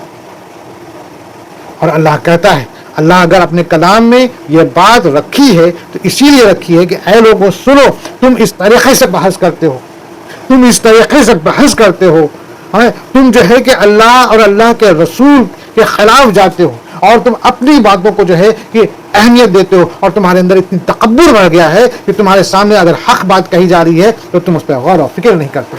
اور اللہ کہتا ہے، اللہ اگر اپنے کلام میں یہ بات رکھی ہے تو اسی لیے رکھی ہے کہ اے لوگوں سنو، تم اس طریقے سے بحث کرتے ہو، تم اس طریقے سے بحث کرتے ہو، تم جو ہے کہ اللہ اور اللہ کے رسول کے خلاف جاتے ہو، اور تم اپنی باتوں کو جو ہے کہ اہمیت دیتے ہو، اور تمہارے اندر اتنی تکبر بڑھ گیا ہے کہ تمہارے سامنے اگر حق بات کہی جا رہی ہے تو تم اس پہ غور و فکر نہیں کرتے.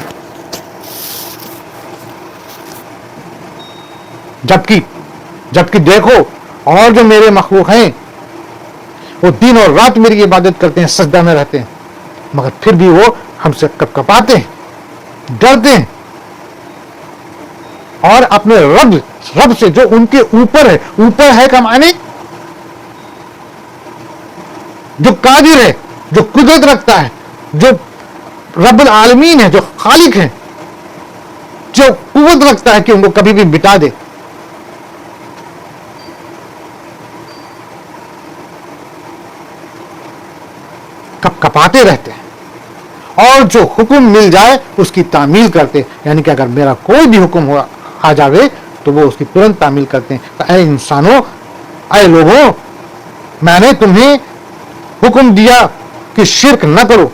جبکہ دیکھو، اور جو میرے مخلوق ہیں وہ دن اور رات میری عبادت کرتے ہیں، سجدہ میں رہتے ہیں، مگر پھر بھی وہ ہم سے کپکپاتے ہیں، ڈرتے ہیں، اور اپنے رب سے جو ان کے اوپر ہے کا معنی جو قادر ہے، جو قدرت رکھتا ہے، جو رب العالمین ہے، جو خالق ہے، جو قوت رکھتا ہے کہ ان کو کبھی بھی مٹا دے، کپاتے رہتے ہیں، اور جو حکم مل جائے اس کی تعمیل کرتے. یعنی کہ اگر میرا کوئی بھی حکم آ جاوے تو وہ اس کی ترنت تعمیل کرتے ہیں. اے انسانوں، اے لوگوں، میں نے تمہیں حکم دیا کہ شرک نہ کرو،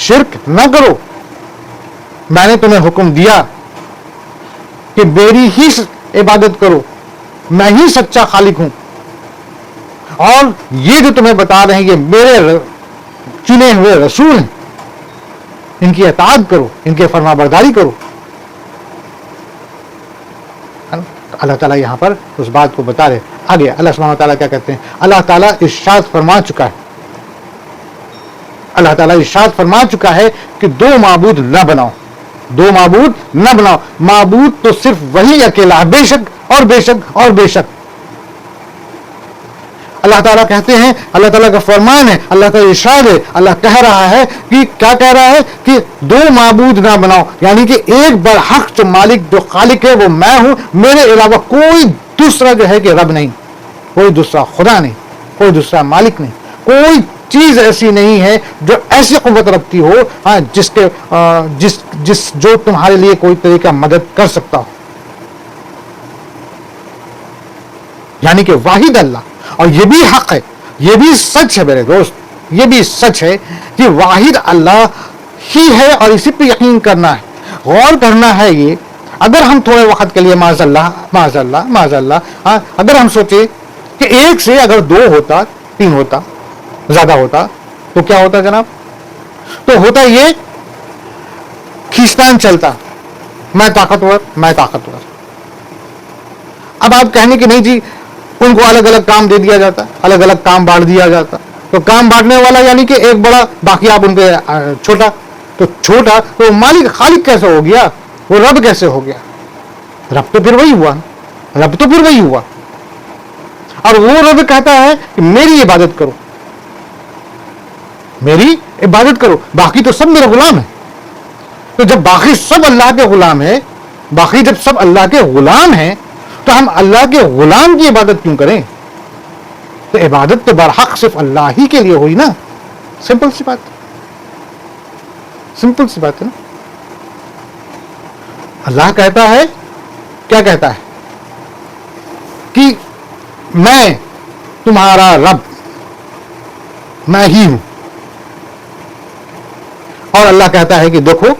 شرک نہ کرو. میں نے تمہیں حکم دیا کہ میری ہی عبادت کرو، میں ہی سچا خالق ہوں. اور یہ جو تمہیں بتا رہے ہیں یہ میرے چنے ہوئے رسول ہیں، ان کی اطاعت کرو، ان کے فرما برداری کرو. اللہ تعالیٰ یہاں پر اس بات کو بتا رہے. آگے اللہ سبحانہ تعالیٰ کیا کہتے ہیں؟ اللہ تعالیٰ ارشاد فرما چکا ہے، اللہ تعالیٰ ارشاد فرما چکا ہے کہ دو معبود نہ بناؤ، دو معبود نہ بناؤ. معبود تو صرف وہی اکیلا ہے، بے شک اور بے شک اور بے شک. اللہ تعالیٰ کہتے ہیں، اللہ تعالیٰ کا فرمان ہے، اللہ کا ارشاد ہے. اللہ کہہ رہا ہے کہ کیا کہہ رہا ہے کہ دو معبود نہ بناؤ، یعنی کہ ایک برحق جو مالک، جو خالق ہے وہ میں ہوں، میرے علاوہ کوئی دوسرا جو ہے کہ رب نہیں، کوئی دوسرا خدا نہیں، کوئی دوسرا مالک نہیں، کوئی چیز ایسی نہیں ہے جو ایسی قوت رکھتی ہو جو تمہارے لیے کوئی طریقہ مدد کر سکتا ہو. یعنی کہ واحد اللہ. اور یہ بھی حق ہے، یہ بھی سچ ہے میرے دوست، یہ بھی سچ ہے کہ واحد اللہ ہی ہے، اور اسی پہ یقین کرنا ہے، غور کرنا ہے. یہ اگر ہم تھوڑے وقت کے لیے معاذ اللہ اگر ہم سوچیں کہ ایک سے اگر دو ہوتا، تین ہوتا، زیادہ ہوتا تو کیا ہوتا جناب؟ تو ہوتا یہ کھینچتان چلتا، میں طاقتور، میں طاقتور. اب آپ کہنے کہ نہیں جی ان کو الگ الگ کام دے دیا جاتا، الگ الگ کام بانٹ دیا جاتا، تو کام بانٹنے والا یعنی کہ ایک بڑا، باقی آپ ان پہ چھوٹا. تو چھوٹا تو مالک خالق کیسے ہو گیا؟ وہ رب کیسے ہو گیا؟ رب تو پھر وہی ہوا، رب تو پھر وہی ہوا. اور وہ رب کہتا ہے کہ میری عبادت کرو، میری عبادت کرو، باقی تو سب میرے غلام ہیں. تو جب باقی سب اللہ کے غلام ہیں، باقی جب سب اللہ کے غلام ہیں تو ہم اللہ کے غلام کی عبادت کیوں کریں؟ تو عبادت تو برحق صرف اللہ ہی کے لیے ہوئی نا. سمپل سی بات، سمپل سی بات ہے نا. اللہ کہتا ہے، کیا کہتا ہے کہ میں تمہارا رب، میں ہی ہوں. اور اللہ کہتا ہے کہ دیکھو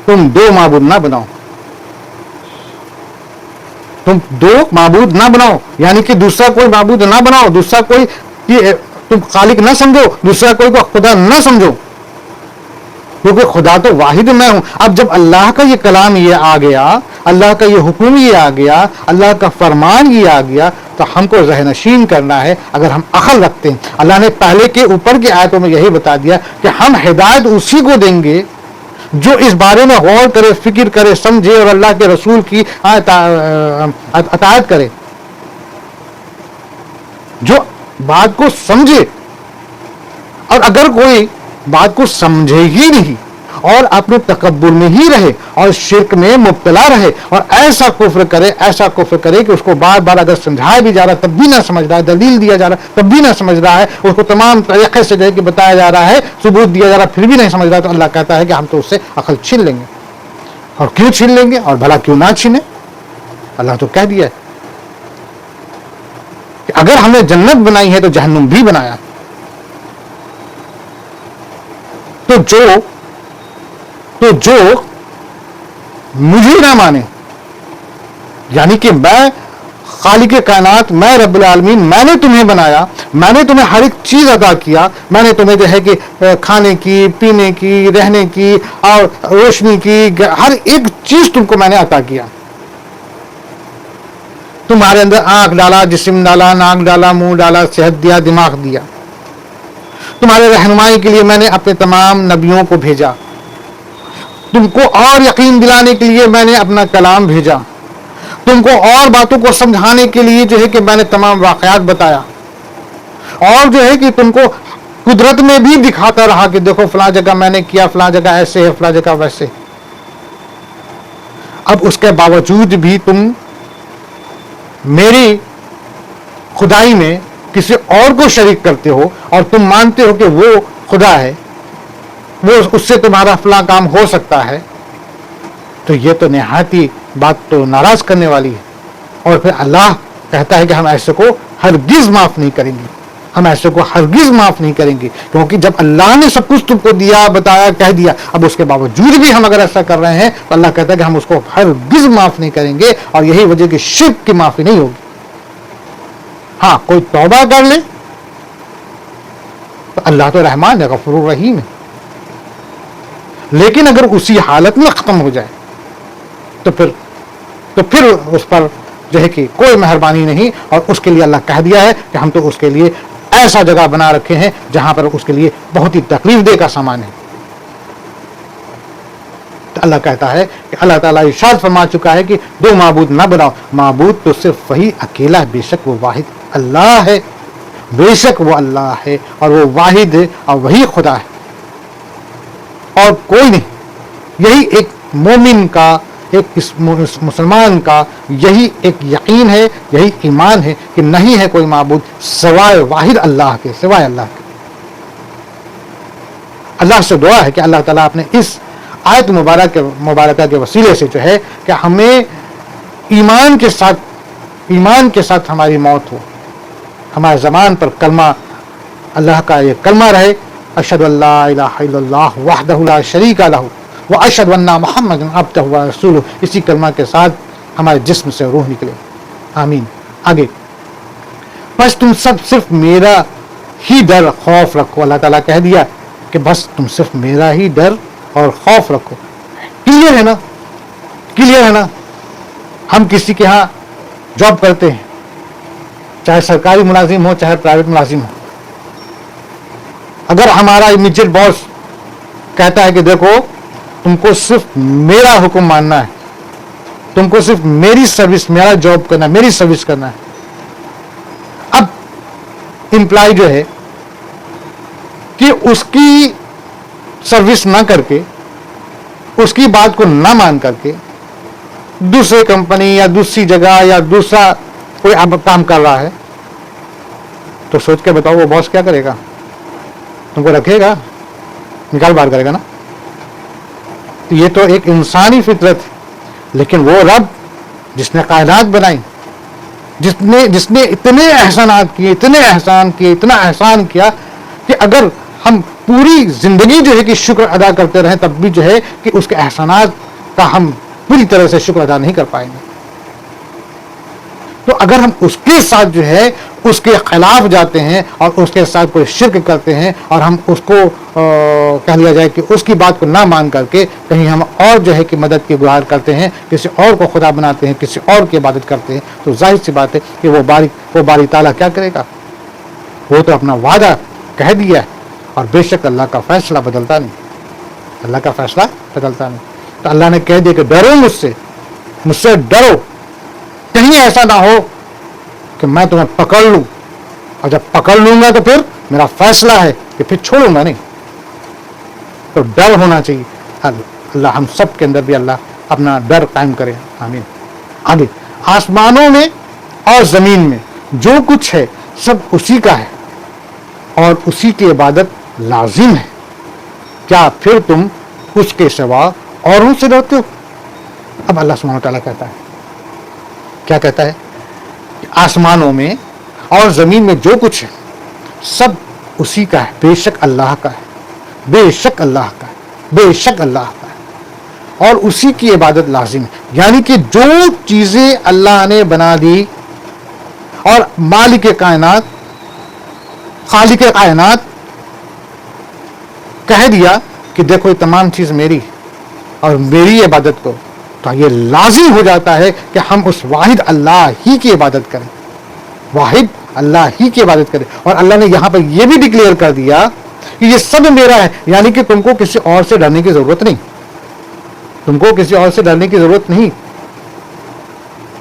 تم دو معبود نہ بناؤ، تم دو معبود نہ بناؤ، یعنی کہ دوسرا کوئی معبود نہ بناؤ، دوسرا کوئی تم خالق نہ سمجھو، دوسرا کوئی کو خدا نہ سمجھو، کیونکہ خدا تو واحد میں ہوں. اب جب اللہ کا یہ کلام یہ آ گیا، اللہ کا یہ حکم یہ آ گیا، اللہ کا فرمان یہ آ گیا، تو ہم کو ذہن نشین کرنا ہے. اگر ہم عقل رکھتے ہیں، اللہ نے پہلے کے اوپر کی آیتوں میں یہی بتا دیا کہ ہم ہدایت اسی کو دیں گے جو اس بارے میں غور کرے، فکر کرے، سمجھے اور اللہ کے رسول کی اطاعت کرے، جو بات کو سمجھے. اور اگر کوئی بات کو سمجھے ہی نہیں اور اپنے تکبر میں ہی رہے اور شرک میں مبتلا رہے اور ایسا کفر کرے کہ اس کو بار بار اگر سمجھایا بھی جا رہا ہے تب بھی نہ سمجھ رہا ہے، دلیل دیا جا رہا ہے تب بھی نہ سمجھ رہا ہے، اس کو تمام طریقے سے جو ہے کہ بتایا جا رہا ہے، ثبوت دیا جا رہا ہے، پھر بھی نہیں سمجھ رہا، تو اللہ کہتا ہے کہ ہم تو اس سے عقل چھین لیں گے۔ اور کیوں چھین لیں گے؟ اور بھلا کیوں نہ چھینے؟ اللہ تو کہہ دیا ہے کہ اگر ہم نے جنت بنائی ہے تو جہنم بھی بنایا۔ تو جو مجھے نہ مانے، یعنی کہ میں خالق کائنات، میں رب العالمین، میں نے تمہیں بنایا، میں نے تمہیں ہر ایک چیز عطا کیا، میں نے تمہیں جو ہے کہ کھانے کی، پینے کی، رہنے کی اور روشنی کی، ہر ایک چیز تم کو میں نے عطا کیا۔ تمہارے اندر آنکھ ڈالا، جسم ڈالا، ناک ڈالا، منہ ڈالا، صحت دیا، دماغ دیا۔ تمہارے رہنمائی کے لیے میں نے اپنے تمام نبیوں کو بھیجا، تم کو اور یقین دلانے کے لیے میں نے اپنا کلام بھیجا، تم کو اور باتوں کو سمجھانے کے لیے جو ہے کہ میں نے تمام واقعات بتایا، اور جو ہے کہ تم کو قدرت میں بھی دکھاتا رہا کہ دیکھو فلاں جگہ میں نے کیا، فلاں جگہ ایسے ہے، فلاں جگہ ویسے۔ اب اس کے باوجود بھی تم میری خدائی میں کسی اور کو شریک کرتے ہو اور تم مانتے ہو کہ وہ خدا ہے، وہ اس سے تمہارا فلاں کام ہو سکتا ہے، تو یہ تو نہایتی بات تو ناراض کرنے والی ہے۔ اور پھر اللہ کہتا ہے کہ ہم ایسے کو ہرگز معاف نہیں کریں گے، ہم ایسے کو ہرگز معاف نہیں کریں گے، کیونکہ جب اللہ نے سب کچھ تم کو دیا، بتایا، کہہ دیا، اب اس کے باوجود بھی ہم اگر ایسا کر رہے ہیں تو اللہ کہتا ہے کہ ہم اس کو ہرگز معاف نہیں کریں گے، اور یہی وجہ کہ شرک کی معافی نہیں ہوگی۔ ہاں کوئی توبہ کر لے تو اللہ تو رحمان ہے، غفور الرحیم ہے، لیکن اگر اسی حالت میں ختم ہو جائے تو پھر اس پر جو ہے کہ کوئی مہربانی نہیں، اور اس کے لیے اللہ کہہ دیا ہے کہ ہم تو اس کے لیے ایسا جگہ بنا رکھے ہیں جہاں پر اس کے لیے بہت ہی تکلیف دہ کا سامان ہے۔ تو اللہ کہتا ہے کہ اللہ تعالیٰ ارشاد فرما چکا ہے کہ دو معبود نہ بناؤ، معبود تو صرف وہی اکیلا ہے، بے شک وہ واحد اللہ ہے، بے شک وہ اللہ ہے اور وہ واحد ہے اور وہی خدا ہے اور کوئی نہیں۔ یہی ایک مومن کا، ایک مسلمان کا یہی ایک یقین ہے، یہی ایمان ہے کہ نہیں ہے کوئی معبود سوائے واحد اللہ کے، سوائے اللہ کے۔ اللہ سے دعا ہے کہ اللہ تعالیٰ اپنے اس آیت مبارکہ کے وسیلے سے جو ہے کہ ہمیں ایمان کے ساتھ ہماری موت ہو، ہمارے زبان پر کلمہ اللہ کا یہ کلمہ رہے، اشہد ان لا الہ الا اللہ وحدہ لا شریک لہ واشہد ان محمدا عبدہ ورسولہ، اسی کلمہ کے ساتھ ہمارے جسم سے روح نکلے۔ آمین۔ آگے، بس تم سب صرف میرا ہی ڈر خوف رکھو۔ اللہ تعالیٰ کہہ دیا کہ بس تم صرف میرا ہی ڈر اور خوف رکھو۔ کلیئر ہے نا؟ کلیئر ہے نا؟ ہم کسی کے ہاں جاب کرتے ہیں، چاہے سرکاری ملازم ہو چاہے پرائیویٹ ملازم ہو، اگر ہمارا امیجیٹ باس کہتا ہے کہ دیکھو تم کو صرف میرا حکم ماننا ہے، تم کو صرف میری سروس، میرا جاب کرنا ہے، میری سروس کرنا ہے، اب امپلائی جو ہے کہ اس کی سروس نہ کر کے، اس کی بات کو نہ مان کر کے دوسرے کمپنی یا دوسری جگہ یا دوسرا کوئی کام کر رہا ہے، تو سوچ کے بتاؤ وہ باس کیا کرے گا؟ تم کو رکھے گا؟ نکال باہر کرے گا نا۔ یہ تو ایک انسانی فطرت ہے، لیکن وہ رب جس نے کائنات بنائی، جس نے اتنے احسانات کیے، اتنے احسان کیے، اتنا احسان کیا کہ اگر ہم پوری زندگی جو ہے کہ شکر ادا کرتے رہیں تب بھی جو ہے کہ اس کے احسانات کا ہم پوری طرح سے شکر ادا نہیں کر پائیں گے۔ تو اگر ہم اس کے ساتھ جو ہے اس کے خلاف جاتے ہیں اور اس کے ساتھ کوئی شرک کرتے ہیں اور ہم اس کو کہہ لیا جائے کہ اس کی بات کو نہ مان کر کے کہیں ہم اور جو ہے کہ مدد کی گہار کرتے ہیں، کسی اور کو خدا بناتے ہیں، کسی اور کی عبادت کرتے ہیں، تو ظاہر سی بات ہے کہ وہ باری تعالیٰ کیا کرے گا؟ وہ تو اپنا وعدہ کہہ دیا ہے، اور بے شک اللہ کا فیصلہ بدلتا نہیں، اللہ کا فیصلہ بدلتا نہیں۔ تو اللہ نے کہہ دیا کہ ڈرو مجھ سے ڈرو، کہیں ایسا نہ ہو کہ میں تمہیں پکڑ لوں، اور جب پکڑ لوں گا تو پھر میرا فیصلہ ہے کہ پھر چھوڑوں گا نہیں۔ تو ڈر ہونا چاہیے، اللہ ہم سب کے اندر بھی اللہ اپنا ڈر قائم کرے، آمین۔ آگے، آسمانوں میں اور زمین میں جو کچھ ہے سب اسی کا ہے اور اسی کی عبادت لازم ہے، کیا پھر تم اس کے سوا اوروں سے ڈرتے ہو؟ اب اللہ سبحانہ وتعالیٰ کہتا ہے، کیا کہتا ہے؟ آسمانوں میں اور زمین میں جو کچھ ہے سب اسی کا ہے، بے شک اللہ کا ہے، بے شک اللہ کا ہے، بے شک اللہ کا ہے، اور اسی کی عبادت لازم ہے۔ یعنی کہ جو چیزیں اللہ نے بنا دی اور مالک کائنات، خالق کائنات کہہ دیا کہ دیکھو یہ تمام چیز میری اور میری عبادت کو، تو یہ لازم ہو جاتا ہے کہ ہم اس واحد اللہ ہی کی عبادت کریں، واحد اللہ ہی کی عبادت کریں۔ اور اللہ نے یہاں پر یہ بھی ڈکلیئر کر دیا کہ یہ سب میرا ہے، یعنی کہ تم کو کسی اور سے ڈرنے کی ضرورت نہیں، تم کو کسی اور سے ڈرنے کی ضرورت نہیں۔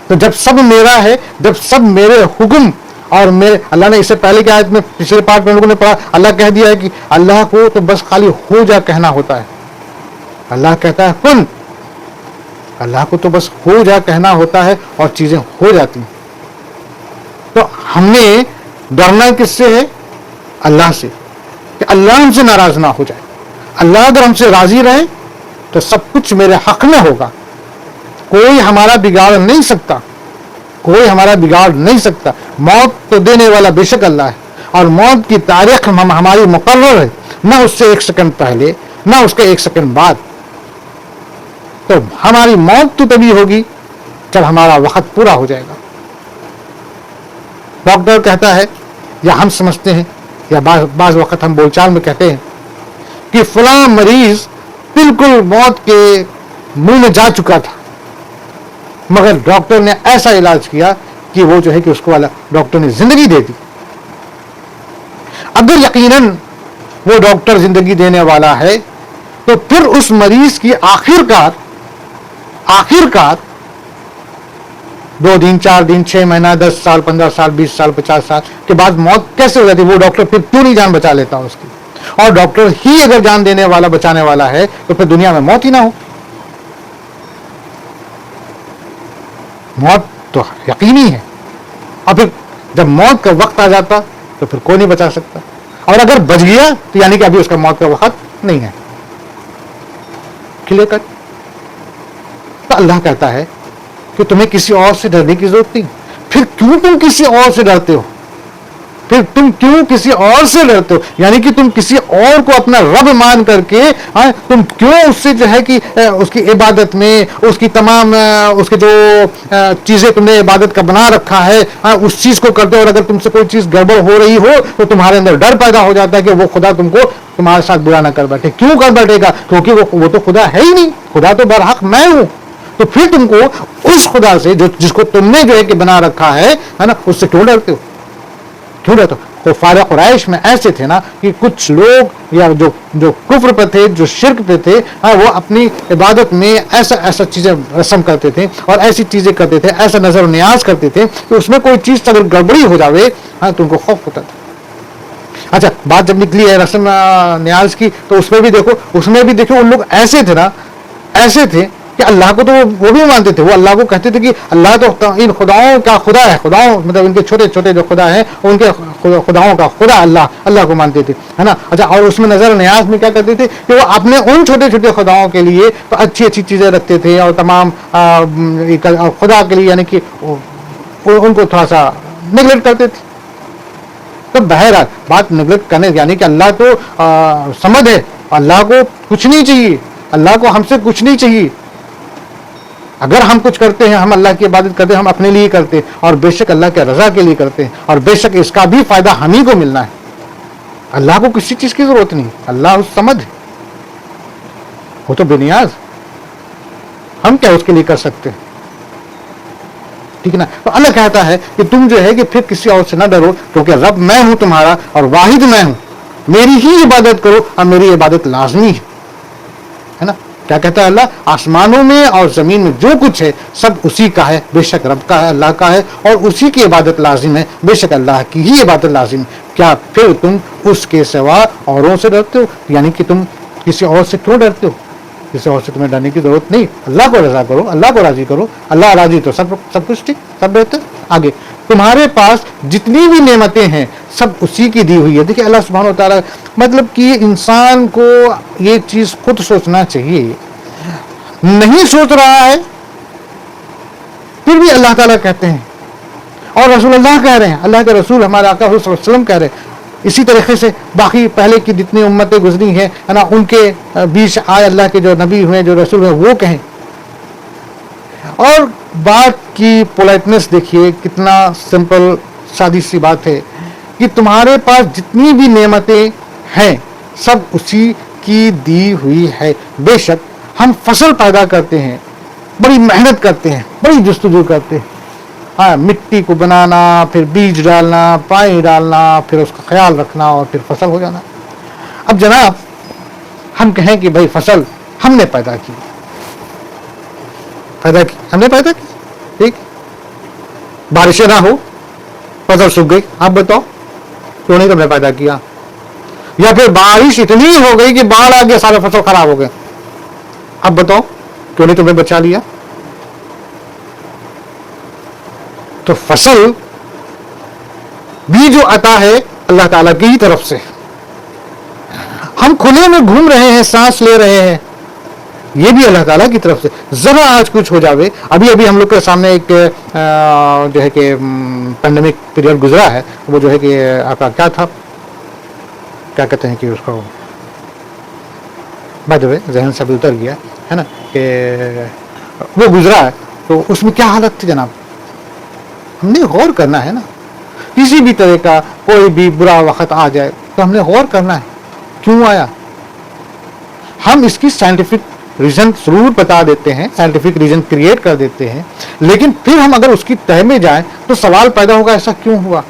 تو جب سب میرا ہے، جب سب میرے حکم اور میرے، اللہ نے اس سے پہلے کی آیت میں پچھلے پارٹ میں لوگوں نے پڑھا، اللہ کہہ دیا ہے کہ اللہ کو تو بس خالی ہو جا کہنا ہوتا ہے، اللہ کہتا ہے کن، اللہ کو تو بس ہو جا کہنا ہوتا ہے اور چیزیں ہو جاتی ہیں۔ تو ہم نے ڈرنا کس سے ہے؟ اللہ سے، کہ اللہ ہم سے ناراض نہ ہو جائے۔ اللہ اگر ہم سے راضی رہے تو سب کچھ میرے حق میں ہوگا، کوئی ہمارا بگاڑ نہیں سکتا، کوئی ہمارا بگاڑ نہیں سکتا۔ موت تو دینے والا بے شک اللہ ہے، اور موت کی تاریخ ہماری مقرر ہے، نہ اس سے 1 سیکنڈ پہلے نہ اس کے 1 سیکنڈ بعد۔ تو ہماری موت تو تبھی ہوگی جب ہمارا وقت پورا ہو جائے گا۔ ڈاکٹر کہتا ہے، یا ہم سمجھتے ہیں، یا بعض وقت ہم بول چال میں کہتے ہیں کہ فلاں مریض بالکل موت کے منہ میں جا چکا تھا، مگر ڈاکٹر نے ایسا علاج کیا کہ وہ جو ہے کہ اس کو ڈاکٹر نے زندگی دے دی۔ اگر یقیناً وہ ڈاکٹر زندگی دینے والا ہے تو پھر اس مریض کی آخر کار 2 دن 4 دن 6 مہینہ 10 سال 15 سال 20 سال 50 سال کے بعد موت کیسے ہو جاتی؟ وہ ڈاکٹر پھر کیوں نہیں جان بچا لیتا اس کی؟ اور ڈاکٹر ہی اگر جان دینے والا بچانے والا ہے تو پھر دنیا میں موت ہی نہ ہو۔ موت تو یقینی ہے، اور پھر جب موت کا وقت آ جاتا تو پھر کوئی نہیں بچا سکتا، اور اگر بچ گیا تو یعنی کہ ابھی اس کا موت کا وقت نہیں ہے۔ Clear cut? تو اللہ کہتا ہے کہ تمہیں کسی اور سے ڈرنے کی ضرورت نہیں۔ پھر کیوں تم کسی اور سے ڈرتے ہو؟ پھر تم کیوں کسی اور سے ڈرتے ہو؟ یعنی کہ تم کسی اور کو اپنا رب مان کر کے تم کیوں اس سے جو ہے کہ اس کی عبادت میں، اس کی تمام اس کے جو چیزیں تم نے عبادت کا بنا رکھا ہے اس چیز کو کرتے ہو، اور اگر تم سے کوئی چیز گڑبڑ ہو رہی ہو تو تمہارے اندر ڈر پیدا ہو جاتا ہے کہ وہ خدا تم کو تمہارے ساتھ برا نہ کر بیٹھے۔ کیوں کر بیٹھے گا؟ کیونکہ وہ تو خدا ہے ہی نہیں، خدا تو برحق میں ہوں۔ تو پھر تم کو اس خدا سے جس کو تم نے جو ہے کہ بنا رکھا ہے نا، اس سے کیوں ڈرتے ہو؟ کیوں ڈرتے ہو؟ تو فارغ قریش میں ایسے تھے نا کہ کچھ لوگ یا جو کفر پہ تھے، جو شرک پہ تھے، وہ اپنی عبادت میں ایسا چیزیں رسم کرتے تھے اور ایسی چیزیں کرتے تھے، ایسا نظر و نیاز کرتے تھے کہ اس میں کوئی چیز اگر گڑبڑی ہو جاوے تو ان کو خوف ہوتا تھا۔ اچھا، بات جب نکلی ہے رسم نیاز کی تو اس میں بھی دیکھو ان لوگ ایسے تھے نا، ایسے تھے کہ اللہ کو تو وہ بھی مانتے تھے، وہ اللہ کو کہتے تھے کہ اللہ تو ان خداؤں کا خدا ہے، خداؤں مطلب ان کے چھوٹے چھوٹے جو خدا ہیں ان کے خداؤں کا خدا اللہ کو مانتے تھے، ہے نا۔ اچھا، اور اس میں نظر نیاز میں کیا کرتے تھے کہ وہ اپنے ان چھوٹے چھوٹے خداؤں کے لیے تو اچھی چیزیں رکھتے تھے، اور تمام خدا کے لیے یعنی کہ ان کو تھوڑا سا نیگلیکٹ کرتے تھے۔ تو بہرحال بات نیگلیکٹ کرنے یعنی کہ اللہ تو سمجھ ہے، اللہ کو کچھ نہیں چاہیے، اللہ کو ہم سے کچھ نہیں چاہیے۔ اگر ہم کچھ کرتے ہیں، ہم اللہ کی عبادت کرتے ہیں، ہم اپنے لیے کرتے ہیں، اور بے شک اللہ کے رضا کے لیے کرتے ہیں، اور بے شک اس کا بھی فائدہ ہم ہی کو ملنا ہے۔ اللہ کو کسی چیز کی ضرورت نہیں، اللہ اس سمجھ، وہ تو بے نیاز، ہم کیا اس کے لیے کر سکتے ہیں؟ ٹھیک ہے نا۔ تو اللہ کہتا ہے کہ تم جو ہے کہ پھر کسی اور سے نہ ڈرو، کیونکہ رب میں ہوں تمہارا اور واحد میں ہوں، میری ہی عبادت کرو اور میری عبادت لازمی ہے نا۔ کیا کہتا ہے اللہ؟ آسمانوں میں اور زمین میں جو کچھ ہے سب اسی کا ہے، بے شک رب کا ہے، اللہ کا ہے، اور اسی کی عبادت لازم ہے، بے شک اللہ کی ہی عبادت لازم ہے۔ کیا پھر تم اس کے سوا اوروں سے ڈرتے ہو؟ یعنی کہ تم کسی اور سے کیوں ڈرتے ہو؟ کسی اور سے تمہیں ڈرنے کی ضرورت نہیں. اللہ کو رضا کرو, اللہ کو راضی کرو, اللہ راضی تو سب کچھ ٹھیک, سب بہتر. آگے تمہارے پاس جتنی بھی نعمتیں ہیں سب اسی کی دی ہوئی ہے. دیکھیے اللہ سبحانہ و تعالیٰ, مطلب کہ انسان کو یہ چیز خود سوچنا چاہیے, نہیں سوچ رہا ہے پھر بھی اللہ تعالیٰ کہتے ہیں اور رسول اللہ کہہ رہے ہیں, اللہ کے رسول ہمارے آقا صلی اللہ علیہ وسلم کہہ رہے ہیں. اسی طریقے سے باقی پہلے کی جتنی امتیں گزری ہیں نا, ان کے بیچ آئے اللہ کے جو نبی ہوئے, جو رسول ہوئے, وہ کہیں. اور بات کی پولائٹنس دیکھیے کتنا سمپل سادی سی بات ہے کہ تمہارے پاس جتنی بھی نعمتیں ہیں سب اسی کی دی ہوئی ہے. بے شک ہم فصل پیدا کرتے ہیں, بڑی محنت کرتے ہیں, بڑی جستجو کرتے ہیں, ہاں, مٹی کو بنانا, پھر بیج ڈالنا, پانی ڈالنا, پھر اس کا خیال رکھنا اور پھر فصل ہو جانا. اب جناب ہم کہیں کہ بھائی فصل ہم نے پیدا کی, ہم نے پیدا کی, ٹھیک, بارشیں نہ ہو فصل سوکھ گئی, آپ بتاؤ کیوں نہیں تم نے پیدا کیا؟ یا پھر بارش اتنی ہو گئی کہ باڑھ آ گیا, سارے فصل خراب ہو گئے, اب بتاؤ کیوں نہیں تم نے بچا لیا؟ تو فصل بھی جو عطا ہے اللہ تعالیٰ کی ہی طرف سے. ہم کھلے میں گھوم رہے ہیں, سانس لے رہے ہیں, یہ بھی اللہ تعالیٰ کی طرف سے. ذرا آج کچھ ہو جاوے, ابھی ہم لوگ کے سامنے ایک جو ہے کہ پینڈیمک پیریڈ گزرا ہے, وہ جو ہے کہ آپ کا کیا تھا, کیا کہتے ہیں کہ اس کو بائی دا وے ذہن سے بھی اتر گیا ہے نا, کہ وہ گزرا ہے. تو اس میں کیا حالت تھی جناب, ہم نے غور کرنا ہے نا. کسی بھی طرح کا کوئی بھی برا وقت آ جائے تو ہم نے غور کرنا ہے کیوں آیا. ہم اس کی سائنٹیفک ریزن ضرور بتا دیتے ہیں, سائنٹیفک ریزن کریٹ کر دیتے ہیں, لیکن پھر ہم اگر اس کی تہ میں جائیں تو سوال پیدا ہوگا ایسا کیوں ہوا.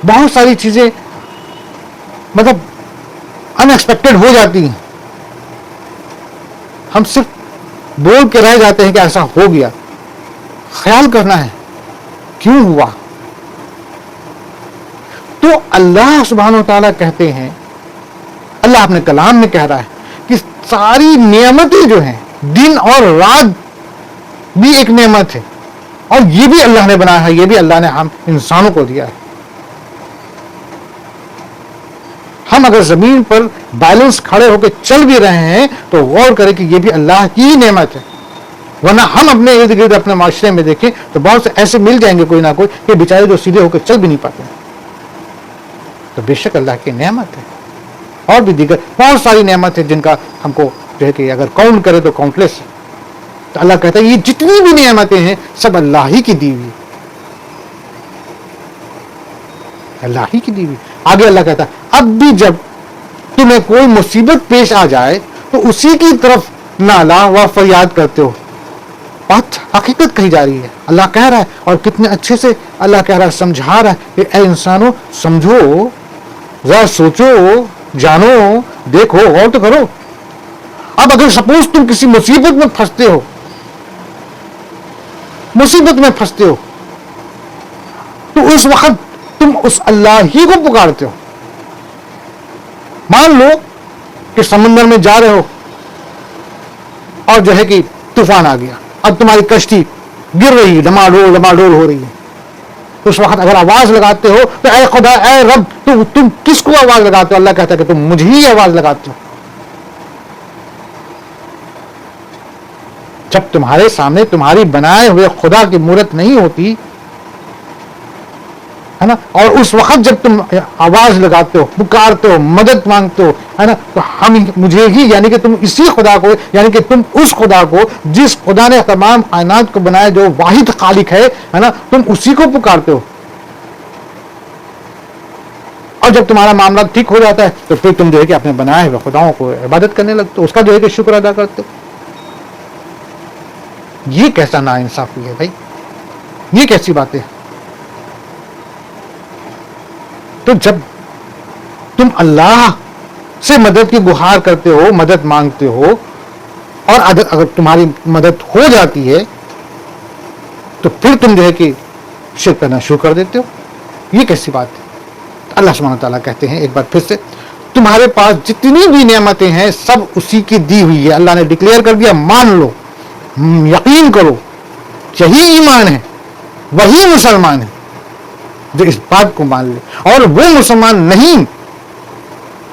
بہت ساری چیزیں مطلب ان ایکسپیکٹڈ ہو جاتی ہیں, ہم صرف بول کے رہ جاتے ہیں کہ ایسا ہو گیا. خیال کرنا ہے کیوں ہوا. تو اللہ سبحانہ و تعالیٰ کہتے ہیں, اللہ اپنے کلام میں کہہ رہا ہے کہ ساری نعمتیں جو ہیں, دن اور رات بھی ایک نعمت ہے, اور یہ بھی اللہ نے بنایا ہے, یہ بھی اللہ نے ہم انسانوں کو دیا ہے. ہم اگر زمین پر بیلنس کھڑے ہو کے چل بھی رہے ہیں تو غور کریں کہ یہ بھی اللہ کی ہی نعمت ہے. ورنہ ہم اپنے ارد گرد اپنے معاشرے میں دیکھیں تو بہت سے ایسے مل جائیں گے کوئی نہ کوئی کہ بیچارے جو سیدھے ہو کے چل بھی نہیں پاتے. تو بے شک اللہ کی نعمت ہے, اور بھی دیگر بہت ساری نعمت ہے جن کا ہم کو جو ہے کہ اگر کاؤنٹ کرے تو کاؤنٹلیس ہے. تو اللہ کہتا ہے یہ جتنی بھی نعمتیں ہیں سب اللہ ہی کی دی ہوئی, اللہ ہی کی دی ہوئی. آگے اللہ کہتا ہے اب بھی جب تمہیں کوئی مصیبت پیش آ جائے تو اسی کی طرف نالا و فریاد کرتے ہو. بات حقیقت کہی جا رہی ہے, اللہ کہہ رہا ہے, اور کتنے اچھے سے اللہ کہہ رہا ہے, سمجھا رہا ہے کہ اے انسانوں سمجھو, ذرا سوچو, جانو, دیکھو, غور تو کرو. اب اگر سپوز تم کسی مصیبت میں پھنستے ہو تو اس وقت تم اس اللہ ہی کو پکارتے ہو. مان لو کہ سمندر میں جا رہے ہو اور جو ہے کہ طوفان آ گیا, اب تمہاری کشتی گر رہی ہے, ڈماڈول ہو رہی ہے. اس وقت اگر آواز لگاتے ہو تو اے خدا, اے رب, تم کس کو آواز لگاتے ہو؟ اللہ کہتا ہے کہ تم مجھے ہی آواز لگاتے ہو. جب تمہارے سامنے تمہاری بنائے ہوئے خدا کی مورت نہیں ہوتی ہے نا, اور اس وقت جب تم آواز لگاتے ہو, پکارتے ہو, مدد مانگتے ہو, ہے نا, تو ہم مجھے ہی یعنی کہ تم اسی خدا کو, یعنی کہ تم اس خدا کو جس خدا نے تمام کائنات کو بنایا, جو واحد خالق ہے نا, تم اسی کو پکارتے ہو. اور جب تمہارا معاملہ ٹھیک ہو جاتا ہے تو پھر تم جو ہے کہ اپنے بنائے ہوئے خداؤں کو عبادت کرنے لگتے ہو, اس کا جو ہے کہ شکر ادا کرتے ہو. یہ کیسا ناانصافی ہے بھائی, یہ کیسی بات ہے. تو جب تم اللہ سے مدد کی گہار کرتے ہو, مدد مانگتے ہو, اور اگر تمہاری مدد ہو جاتی ہے تو پھر تم جو ہے کہ شرک کرنا شروع کر دیتے ہو, یہ کیسی بات ہے. اللہ سبحانہ تعالیٰ کہتے ہیں ایک بار پھر سے, تمہارے پاس جتنی بھی نعمتیں ہیں سب اسی کی دی ہوئی ہے. اللہ نے ڈکلیئر کر دیا, مان لو, یقین کرو, یہی ایمان ہے, وہی مسلمان ہے جو اس بات کو مان لے. اور وہ مسلمان نہیں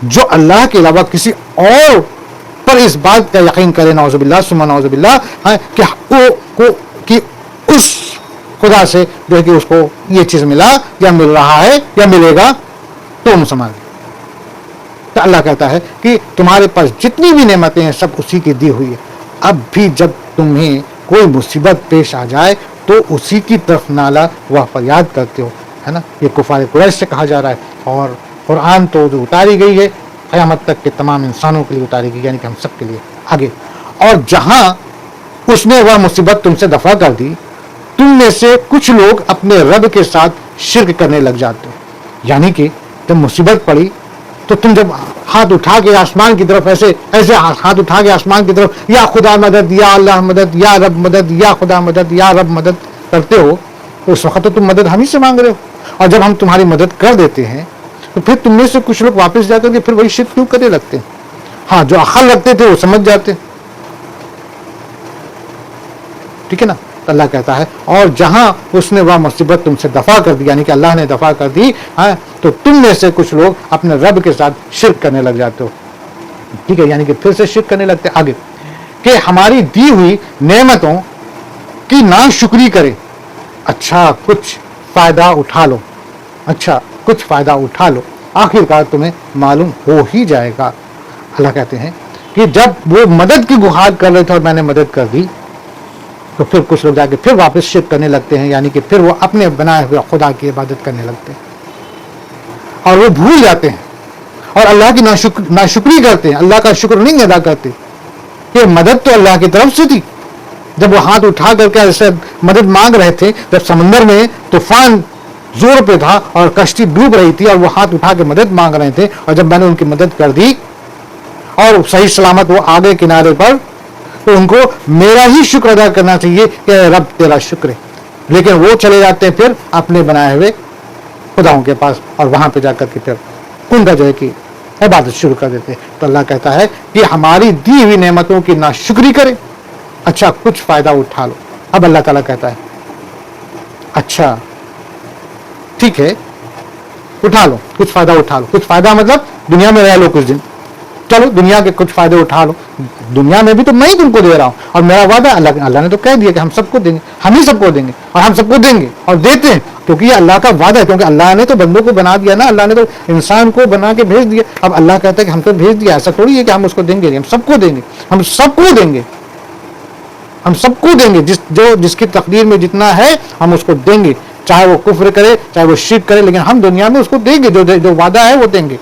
جو اللہ کے علاوہ کسی اور پر اس بات کا یقین کرے, نعوذ باللہ ثم نعوذ باللہ, کہ اس خدا سے جو ہے کہ اس کو یہ چیز ملا یا مل رہا ہے یا ملے گا تو مسلمان. تو اللہ کہتا ہے کہ تمہارے پاس جتنی بھی نعمتیں ہیں سب اسی کی دی ہوئی ہے. اب بھی جب تمہیں کوئی مصیبت پیش آ جائے تو اسی کی طرف نالا وہ فریاد کرتے ہو, ہے نا. یہ کفار قریش سے کہا جا رہا ہے. اور قرآن تو جو اتاری گئی ہے قیامت تک کے تمام انسانوں کے لیے اتاری گئی, یعنی کہ ہم سب کے لیے. آگے, اور جہاں اس نے وہ مصیبت تم سے دفع کر دی, تم میں سے کچھ لوگ اپنے رب کے ساتھ شرک کرنے لگ جاتے ہو. یعنی کہ جب مصیبت پڑی تو تم جب ہاتھ اٹھا کے آسمان کی طرف ایسے ہاتھ اٹھا کے آسمان کی طرف یا خدا مدد, یا اللہ مدد, یا رب مدد, یا خدا مدد, یا رب مدد کرتے ہو, تو اس وقت تو تم مدد ہم ہی سے مانگ رہے ہو. اور جب ہم تمہاری مدد کر دیتے ہیں تو پھر تم میں سے کچھ لوگ واپس جا کر کے پھر وہی شرک کیوں کرنے لگتے ہیں. ہاں, جو عقل رکھتے تھے وہ سمجھ جاتے, ٹھیک ہے نا. اللہ کہتا ہے اور جہاں اس نے وہ مصیبت تم سے دفع کر دی, یعنی کہ اللہ نے دفع کر دی, تو تم میں سے کچھ لوگ اپنے رب کے ساتھ شرک کرنے لگ جاتے ہو. ٹھیک ہے, یعنی کہ پھر سے شرک کرنے لگتے. آگے کہ ہماری دی ہوئی نعمتوں کی ناشکری کرے, اچھا کچھ فائدہ اٹھا لو, اچھا کچھ فائدہ اٹھا لو, آخر کار تمہیں معلوم ہو ہی جائے گا. اللہ کہتے ہیں کہ جب وہ مدد کی گہار کر رہے تھے اور میں نے مدد کر دی, تو پھر کچھ لوگ جا کے پھر واپس شرک کرنے لگتے ہیں, یعنی کہ پھر وہ اپنے بنائے ہوئے خدا کی عبادت کرنے لگتے ہیں اور وہ بھول جاتے ہیں اور اللہ کی ناشکری کرتے ہیں, اللہ کا شکر نہیں ادا کرتے. یہ مدد تو اللہ کی طرف سے تھی. جب وہ ہاتھ اٹھا کر کے ایسے مدد مانگ رہے تھے, جب سمندر میں طوفان زور پہ تھا اور کشتی ڈوب رہی تھی اور وہ ہاتھ اٹھا کے مدد مانگ رہے تھے, اور جب میں نے ان کی مدد کر دی اور صحیح سلامت وہ آگے کنارے پر, تو ان کو میرا ہی شکر ادا کرنا چاہیے کہ رب تیرا شکر ہے. لیکن وہ چلے جاتے ہیں پھر اپنے بنائے ہوئے خداؤں کے پاس اور وہاں پہ جا کر کے پھر ان کا جو ہے کہ عبادت شروع کر دیتے. تو اللہ کہتا ہے کہ ہماری دی ہوئی نعمتوں کی ناشکری کرے, اچھا کچھ فائدہ اٹھا لو. اب اللہ تعالیٰ کہتا ہے اچھا ٹھیک ہے اٹھا لو, کچھ فائدہ اٹھا لو. کچھ فائدہ مطلب دنیا میں رہ لو کچھ دن, چلو دنیا کے کچھ فائدے اٹھا لو. دنیا میں بھی تو میں ہی تم کو دے رہا ہوں اور میرا وعدہ اللہ نے تو کہہ دیا کہ ہم سب کو دیں گے, ہم ہی سب کو دیں گے اور ہم سب کو دیں گے اور دیتے ہیں, کیونکہ یہ اللہ کا وعدہ ہے. کیونکہ اللہ نے تو بندوں کو بنا دیا نا, اللہ نے تو انسان کو بنا کے بھیج دیا. اب اللہ کہتا ہے کہ ہم تو بھیج دیا, ایسا تھوڑی ہے کہ ہم اس کو دیں گے, ہم سب کو دیں گے, ہم سب کو دیں گے, ہم سب کو دیں گے. جس کی تقدیر میں جتنا ہے ہم اس کو دیں گے, چاہے وہ کفر کرے چاہے وہ شرک کرے, لیکن ہم دنیا میں اس کو دیں گے, جو وعدہ ہے وہ دیں گے.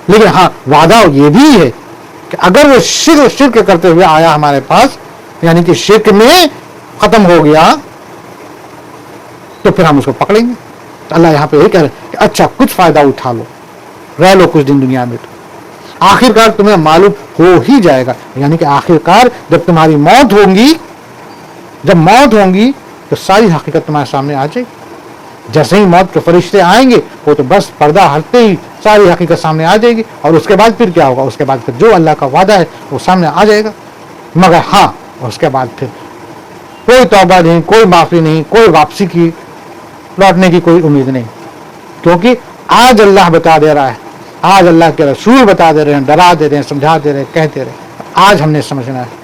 لیکن ہاں وعدہ یہ بھی ہے کہ اگر وہ شرک کرتے ہوئے آیا ہمارے پاس, یعنی کہ شرک میں ختم ہو گیا, تو پھر ہم اس کو پکڑیں گے. تو اللہ یہاں پہ یہ کہہ رہے کہ اچھا کچھ فائدہ اٹھا لو, رہ لو کچھ دن دنیا میں, تو آخر کار تمہیں معلوم ہو ہی جائے گا. یعنی کہ آخر کار جب تمہاری موت ہوگی, جب موت ہوگی تو ساری حقیقت تمہارے سامنے آ جائے گی. جیسے ہی موت کے فرشتے آئیں گے وہ تو بس پردہ ہٹتے ہی ساری حقیقت سامنے آ جائے گی. اور اس کے بعد پھر کیا ہوگا, اس کے بعد پھر جو اللہ کا وعدہ ہے وہ سامنے آ جائے گا. مگر ہاں اس کے بعد پھر کوئی توبہ نہیں, کوئی معافی نہیں, کوئی واپسی کی لوٹنے کی کوئی امید نہیں. کیونکہ آج اللہ بتا دے رہا ہے, آج اللہ کے رسول بتا دے رہے ہیں, ڈرا دے رہے ہیں, سمجھا دے رہے ہیں, کہتے رہے, آج ہم نے سمجھنا ہے,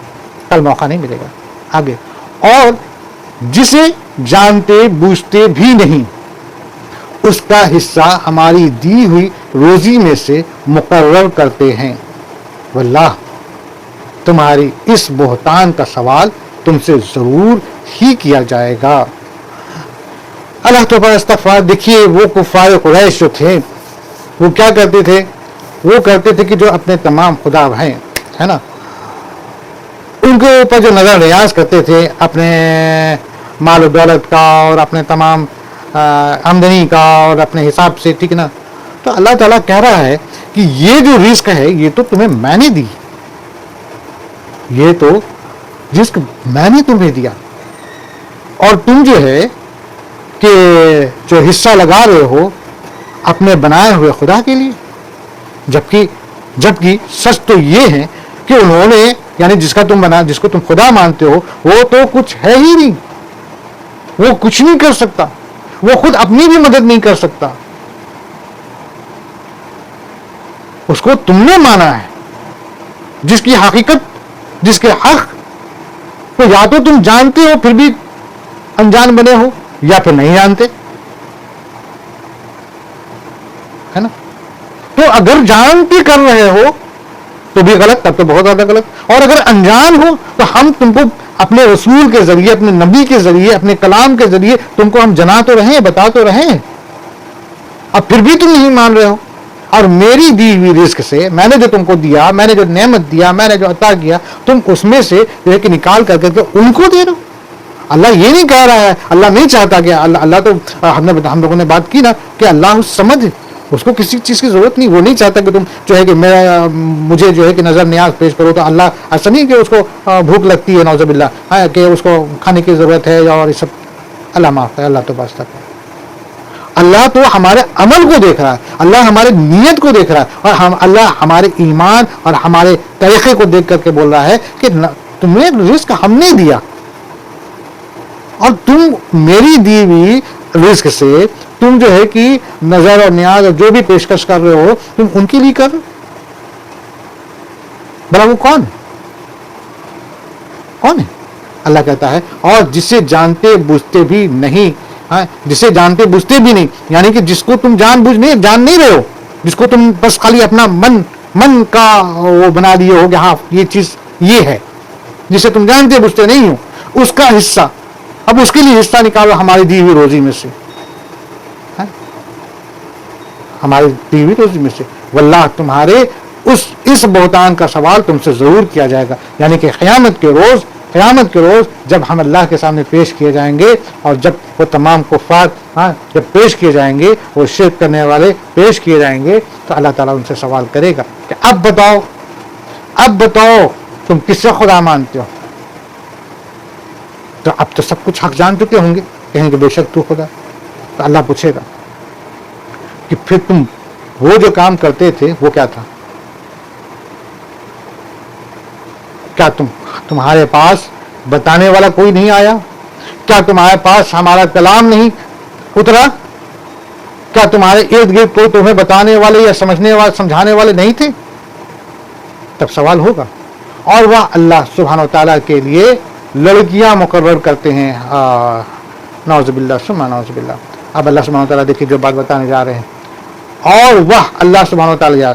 کل موقع نہیں ملے گا. آگے اور جسے جانتے بوجھتے بھی نہیں اس کا حصہ ہماری دی ہوئی روزی میں سے مقرر کرتے ہیں. واللہ تمہاری اس بہتان کا سوال تم سے ضرور ہی کیا جائے گا. اللہ تعالیٰ استغفار. دیکھیے وہ کفار قریش جو تھے وہ کیا کرتے تھے, وہ کرتے تھے کہ جو اپنے تمام خدا ہیں, ہے نا, ان کے اوپر جو نظر ریاض کرتے تھے اپنے مال و دولت کا اور اپنے تمام آمدنی کا اور اپنے حساب سے, ٹھیک نا. تو اللہ تعالیٰ کہہ رہا ہے کہ یہ جو رزق ہے یہ تو تمہیں میں نے دی, یہ تو رزق میں نے تمہیں دیا, اور تم جو ہے کہ جو حصہ لگا رہے ہو اپنے بنائے ہوئے خدا کے لیے, جبکہ جبکہ سچ تو یہ ہے کہ انہوں نے یعنی جس کو تم خدا مانتے ہو وہ تو کچھ ہے ہی نہیں، وہ کچھ نہیں کر سکتا، وہ خود اپنی بھی مدد نہیں کر سکتا، اس کو تم نے مانا ہے، جس کی حقیقت جس کے حق کو یا تو تم جانتے ہو پھر بھی انجان بنے ہو یا پھر نہیں جانتے، ہے نا؟ تو اگر جان کے کر رہے ہو تو بھی غلط، تب تو بہت زیادہ غلط، اور اگر انجان ہو تو ہم تم کو اپنے رسول کے ذریعے، اپنے نبی کے ذریعے، اپنے کلام کے ذریعے تم کو ہم جنا تو رہے، بتا تو رہے، اب پھر بھی تم نہیں مان رہے ہو، اور میری دی ہوئی رزق سے میں نے جو تم کو دیا، میں نے جو نعمت دیا، میں نے جو عطا کیا، تم اس میں سے جو ہے کہ نکال کر کے ان کو دے دو۔ اللہ یہ نہیں کہہ رہا ہے، اللہ نہیں چاہتا کہ اللہ تو ہم لوگوں نے بات کی نا کہ اللہ سمجھ، اس کو کسی چیز کی ضرورت نہیں، وہ نہیں چاہتا کہ تم جو ہے کہ مجھے جو ہے کہ نظر نیاز پیش کرو، تو اللہ ایسا نہیں کہ اس کو بھوک لگتی ہے نعوذ باللہ کہ اس کو کھانے کی ضرورت ہے اور یہ سب، اللہ معاف ہے، اللہ تو بس تک ہے۔ اللہ تو ہمارے عمل کو دیکھ رہا ہے، اللہ ہمارے نیت کو دیکھ رہا ہے، اور اللہ ہمارے ایمان اور ہمارے طریقے کو دیکھ کر کے بول رہا ہے کہ تمہیں رزق ہم نے دیا، اور تم میری دی ہوئی رزق سے تم جو ہے کہ نظر اور نیاز اور جو بھی پیشکش کر رہے ہو تم ان کے لیے کر رہے ہو، بھلا وہ کون ہے؟ اللہ کہتا ہے اور جسے جانتے بوجھتے بھی نہیں، جسے جانتے بوجھتے بھی نہیں، یعنی کہ جس کو تم جان نہیں رہے ہو، جس کو تم بس خالی اپنا من کا وہ بنا دیے ہو کہ ہاں یہ چیز یہ ہے، جسے تم جانتے بوجھتے نہیں ہو، اس کا حصہ اب اس کے لیے حصہ نکالو ہماری دی ہوئی روزی میں سے، ہماری دی ہوئی روزی میں سے، واللہ تمہارے اس بہتان کا سوال تم سے ضرور کیا جائے گا، یعنی کہ قیامت کے روز جب ہم اللہ کے سامنے پیش کیے جائیں گے، اور جب وہ تمام کفار جب پیش کیے جائیں گے، وہ شرک کرنے والے پیش کیے جائیں گے، تو اللہ تعالیٰ ان سے سوال کرے گا کہ اب بتاؤ تم کس سے خدا مانتے ہو؟ تو اب تو سب کچھ حق جان چکے ہوں گے، کہیں کہ بے شک تو خدا، تو اللہ پوچھے گا کہ پھر تم وہ جو کام کرتے تھے وہ کیا تھا؟ کیا تمہارے پاس بتانے والا کوئی نہیں آیا؟ کیا تمہارے پاس ہمارا کلام نہیں اترا؟ کیا تمہارے ارد گرد کوئی تمہیں بتانے والے یا سمجھانے والے نہیں تھے؟ تب سوال ہوگا۔ اور وہ اللہ سبحانہ و تعالیٰ کے لیے لڑکیاں مقرر کرتے ہیں، نعوذ باللہ ثم نعوذ باللہ۔ اب اللہ سبحانہ و تعالیٰ دیکھیے جو بات بتانے جا رہے ہیں، اور وہ اللہ سبحانہ و تعالیٰ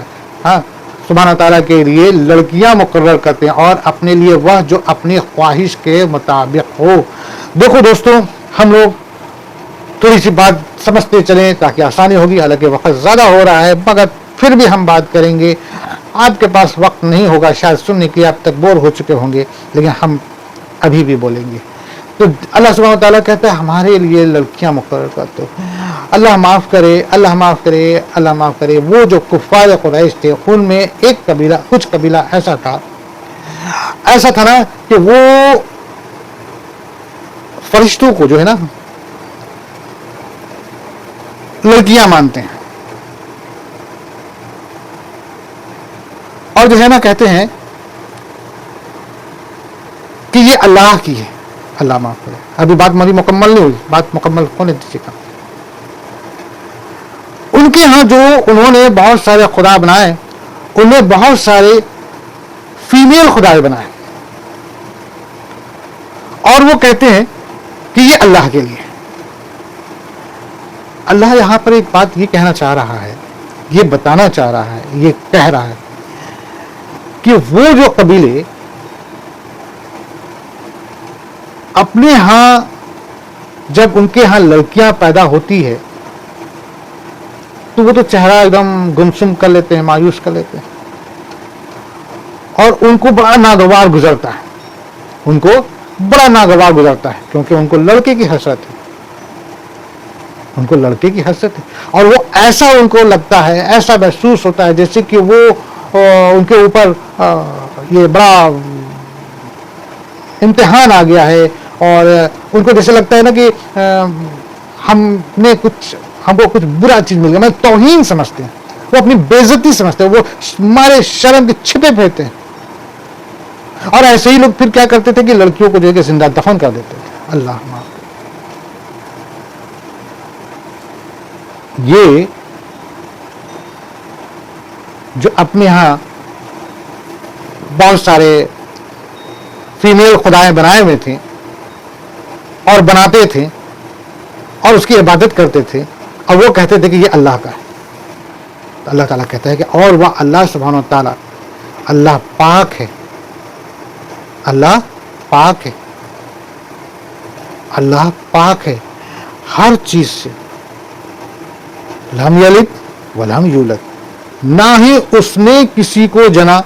سبحانہ تعالیٰ کے لیے لڑکیاں مقرر کرتے ہیں، اور اپنے لیے وہ جو اپنی خواہش کے مطابق ہو۔ دیکھو دوستو، ہم لوگ تھوڑی سی بات سمجھتے چلیں تاکہ آسانی ہوگی، حالانکہ وقت زیادہ ہو رہا ہے، مگر پھر بھی ہم بات کریں گے۔ آپ کے پاس وقت نہیں ہوگا شاید سننے کے لیے، آپ تک بور ہو چکے ہوں گے، لیکن ہم ابھی بھی بولیں گے۔ تو اللہ سبحانہ و تعالیٰ کہتا ہے ہمارے لیے لڑکیاں مقرر کرتے ہو۔ اللہ معاف کرے، وہ جو کفار قریش تھے ان میں کچھ قبیلہ ایسا تھا نا کہ وہ فرشتوں کو جو ہے نا لڑکیاں مانتے ہیں، اور جو ہے نا کہتے ہیں کہ یہ اللہ کی ہے۔ اللہ معاف کرے، ابھی بات میری مکمل نہیں ہوئی، بات مکمل ہونے دیجیے گا۔ ان کے ہاں جو انہوں نے بہت سارے خدا بنائے، ان میں بہت سارے فیمیل خدا بنائے، اور وہ کہتے ہیں کہ یہ اللہ کے لیے۔ اللہ یہاں پر ایک بات یہ کہنا چاہ رہا ہے، یہ بتانا چاہ رہا ہے، یہ کہہ رہا ہے کہ وہ جو قبیلے اپنے ہاں جب ان کے ہاں لڑکیاں پیدا ہوتی ہے تو وہ تو چہرہ ایک دم گمسم کر لیتے ہیں، مایوس کر لیتے ہیں، اور ان کو بڑا ناگوار گزرتا ہے، کیونکہ ان کو لڑکے کی حسرت ہے، اور وہ ایسا ان کو لگتا ہے، ایسا محسوس ہوتا ہے جیسے کہ وہ ان کے اوپر یہ بڑا امتحان آ گیا ہے، اور ان کو جیسے لگتا ہے نا کہ ہم کو کچھ برا چیز مل گیا، میں توہین سمجھتے ہیں، وہ اپنی بےعزتی سمجھتے ہیں، وہ مارے شرم کے چھپے پھرتے ہیں. اور ایسے ہی لوگ پھر کیا کرتے تھے کہ لڑکیوں کو جو ہے کہ زندہ دفن کر دیتے تھے. اللہ معاف. یہ جو اپنے ہاں بہت سارے فیمیل خدائیں بنائے ہوئے تھے اور بناتے تھے اور اس کی عبادت کرتے تھے اور وہ کہتے تھے کہ یہ اللہ کا ہے. تو اللہ تعالیٰ کہتا ہے کہ اور وہ اللہ سبحانہ و تعالیٰ اللہ پاک ہے، اللہ پاک ہے، اللہ پاک ہے ہر چیز سے. لم یلد ولم یولد، نہ ہی اس نے کسی کو جنا،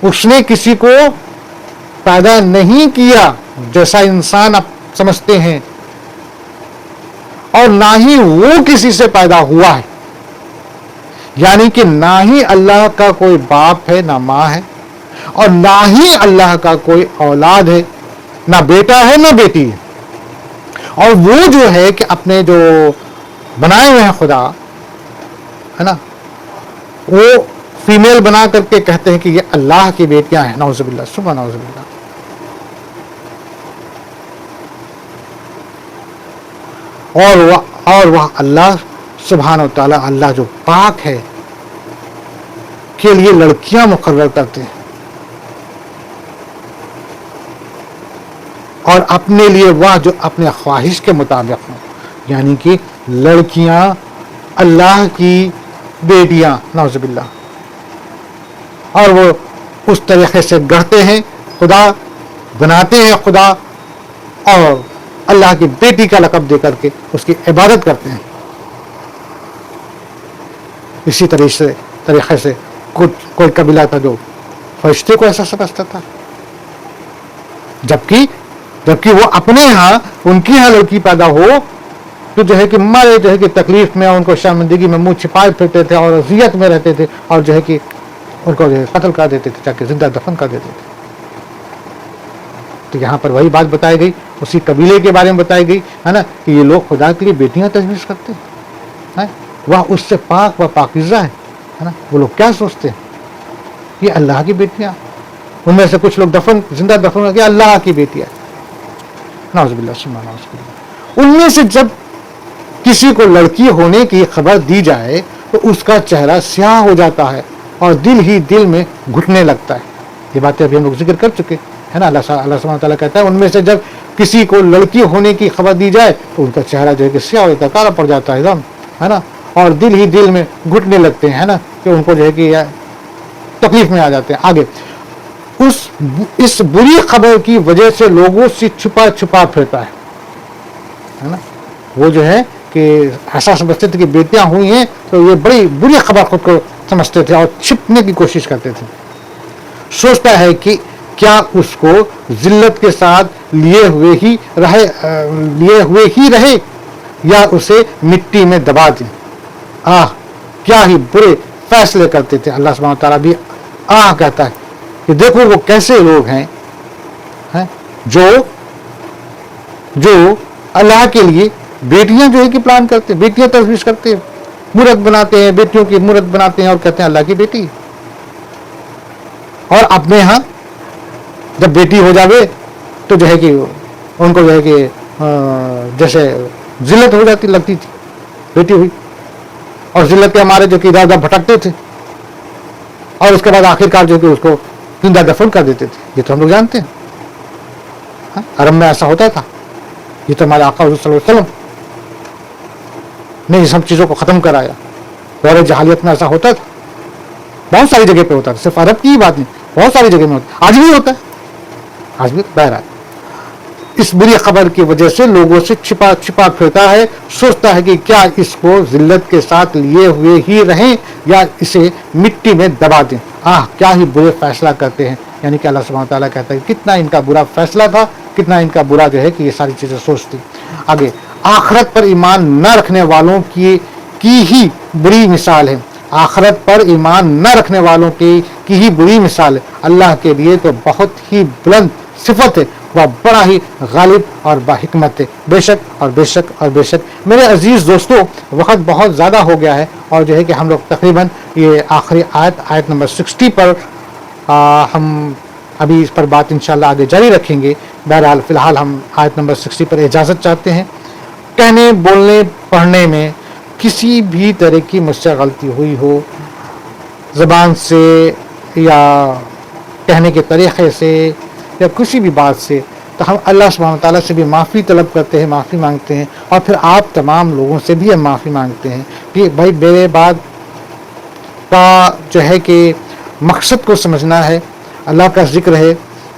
اس نے کسی کو پیدا نہیں کیا جیسا انسان اب سمجھتے ہیں، اور نہ ہی وہ کسی سے پیدا ہوا ہے. یعنی کہ نہ ہی اللہ کا کوئی باپ ہے، نہ ماں ہے، اور نہ ہی اللہ کا کوئی اولاد ہے، نہ بیٹا ہے نہ بیٹی ہے. اور وہ جو ہے کہ اپنے جو بنائے ہوئے ہیں خدا ہے نا، وہ فیمیل بنا کر کے کہتے ہیں کہ یہ اللہ کی بیٹیاں ہیں. نعوذ باللہ، سبحان نعوذ باللہ. اور وہ اللہ سبحانہ و تعالیٰ، اللہ جو پاک ہے، کے لیے لڑکیاں مقرر کرتے ہیں اور اپنے لیے وہ جو اپنے خواہش کے مطابق ہوں، یعنی کہ لڑکیاں اللہ کی بیٹیاں. نعوذ باللہ. اور وہ اس طریقے سے گڑھتے ہیں، خدا بناتے ہیں خدا، اور اللہ کی بیٹی کا لقب دے کر کے اس کی عبادت کرتے ہیں. اسی طریقے سے کوئی قبیلہ تھا جو فرشتے کو ایسا سمجھتا تھا، جبکہ وہ اپنے ہاں، ان کی ہاں لڑکی پیدا ہو تو جو ہے کہ مارے جو ہے کہ تکلیف میں، ان کو شرمندگی میں منہ چھپائے پھرتے تھے اور اذیت میں رہتے تھے، اور جو ہے کہ ان کو جو ہے قتل کر دیتے تھے، تاکہ زندہ دفن کر دیتے تھے. تو یہاں پر وہی بات بتائی گئی، اسی قبیلے کے بارے میں بتائی گئی ہے نا، کہ یہ لوگ خدا کے لیے بیٹیاں تجویز کرتے ہیں. وہ اس سے پاک و پاکیزہ ہے نا. وہ لوگ کیا سوچتے ہیں؟ یہ اللہ کی بیٹیاں. ان میں سے کچھ لوگ زندہ دفن کر کے اللہ کی بیٹیاں. نعوذ باللہ، سبحان اللہ. ان میں سے جب کسی کو لڑکی ہونے کی خبر دی جائے تو اس کا چہرہ سیاہ ہو جاتا ہے اور دل ہی دل میں گھٹنے لگتا ہے. یہ باتیں ابھی ہم لوگ ذکر کر چکے ہے نا. اللہ سبحانہ وتعالیٰ کہتا ہے ان میں سے جب کسی کو لڑکی ہونے کی خبر دی جائے تو ان کا چہرہ جو ہے کہ سیاہ ہو جاتا ہے، کالا پڑ جاتا ہے ایک دم، ہے نا. اور دل ہی دل میں گھٹنے لگتے ہیں نا، کہ ان کو جو ہے کہ تکلیف میں آ جاتے ہیں. آگے اس بری خبر کی وجہ سے لوگوں سے چھپا چھپا پھرتا ہے نا. وہ جو ہے کہ ایسا سمجھتے تھے کہ بیٹیاں ہوئی ہیں تو یہ بڑی بری خبر خود کو سمجھتے تھے اور چھپنے کی کوشش کرتے تھے. سوچتا ہے کہ کیا اس کو ذلت کے ساتھ لیے ہوئے ہی رہے یا اسے مٹی میں دبا دیں. کیا ہی برے فیصلے کرتے تھے. اللہ سبحانہ تعالیٰ بھی کہتا ہے کہ دیکھو وہ کیسے لوگ ہیں جو اللہ کے لیے بیٹیاں جو ہے کہ پلان کرتے ہیں، بیٹیاں تجویز کرتے ہیں، مورت بناتے ہیں، بیٹیوں کی مورت بناتے ہیں اور کہتے ہیں اللہ کی بیٹی. اور اپنے ہاں جب بیٹی ہو جاوے تو جو ہے کہ ان کو جو ہے کہ جیسے ذلت ہو جاتی لگتی تھی، بیٹی ہوئی اور ذلت کے ہمارے جو کہ ادھر ادھر بھٹکتے تھے اور اس کے بعد آخرکار جو کہ اس کو زندہ دفن کر دیتے تھے. یہ تو ہم لوگ جانتے ہیں، عرب میں ایسا ہوتا تھا. یہ تو ہمارے آقا حضور صلی اللہ علیہ وسلم نے یہ سب چیزوں کو ختم کرایا. دور جہالیت میں ایسا ہوتا تھا، بہت ساری جگہ پہ ہوتا تھا، صرف عرب کی ہی بات نہیں، بہت ساری جگہ میں ہوتا. آج بھی ہوتا ہے، آج بھی. بہرحال اس بری خبر کی وجہ سے لوگوں سے چھپا چھپا پھرتا ہے. سوچتا ہے کہ کیا اس کو ذلت کے ساتھ لیے ہوئے ہی رہیں یا اسے مٹی میں دبا دیں. کیا ہی برے فیصلہ کرتے ہیں. یعنی کہ اللہ سبحانہ تعالیٰ کہتا ہے کتنا ان کا برا فیصلہ تھا، کتنا ان کا برا جو ہے کہ یہ ساری چیزیں سوچتی. آگے آخرت پر ایمان نہ رکھنے والوں کی ہی بری مثال ہے. آخرت پر ایمان نہ رکھنے والوں کی ہی بری مثال ہے. اللہ کے لیے تو بہت ہی بلند صفت ہے وہ بڑا ہی غالب اور باحکمت ہے. بے شک اور بے شک اور بے شک میرے عزیز دوستو، وقت بہت زیادہ ہو گیا ہے، اور جو ہے کہ ہم لوگ تقریباً یہ آخری آیت نمبر 60 پر ہم ابھی اس پر بات انشاءاللہ آگے جاری رکھیں گے. بہرحال فی الحال ہم آیت نمبر 60 پر اجازت چاہتے ہیں. کہنے، بولنے، پڑھنے میں کسی بھی طرح کی مجھ سے غلطی ہوئی ہو، زبان سے یا کہنے کے طریقے سے یا کسی بھی بات سے، تو ہم اللہ سبحانہ تعالیٰ سے بھی معافی طلب کرتے ہیں، معافی مانگتے ہیں، اور پھر آپ تمام لوگوں سے بھی ہم معافی مانگتے ہیں کہ بھائی میرے بات کا جو ہے کہ مقصد کو سمجھنا ہے، اللہ کا ذکر ہے،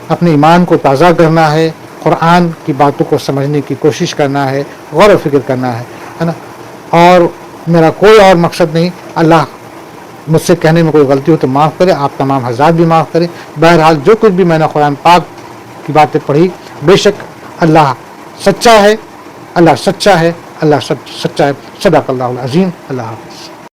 اپنے ایمان کو تازہ کرنا ہے، قرآن کی باتوں کو سمجھنے کی کوشش کرنا ہے، غور و فکر کرنا ہے نا، اور میرا کوئی اور مقصد نہیں. اللہ مجھ سے کہنے میں کوئی غلطی ہو تو معاف کرے، آپ تمام حضرات بھی معاف کرے. بہرحال جو کچھ بھی میں نے قرآن پاک کی باتیں پڑھی، بے شک اللہ سچا ہے، اللہ سچا ہے، اللہ سچا ہے. صدق اللہ العظیم. اللہ حافظ.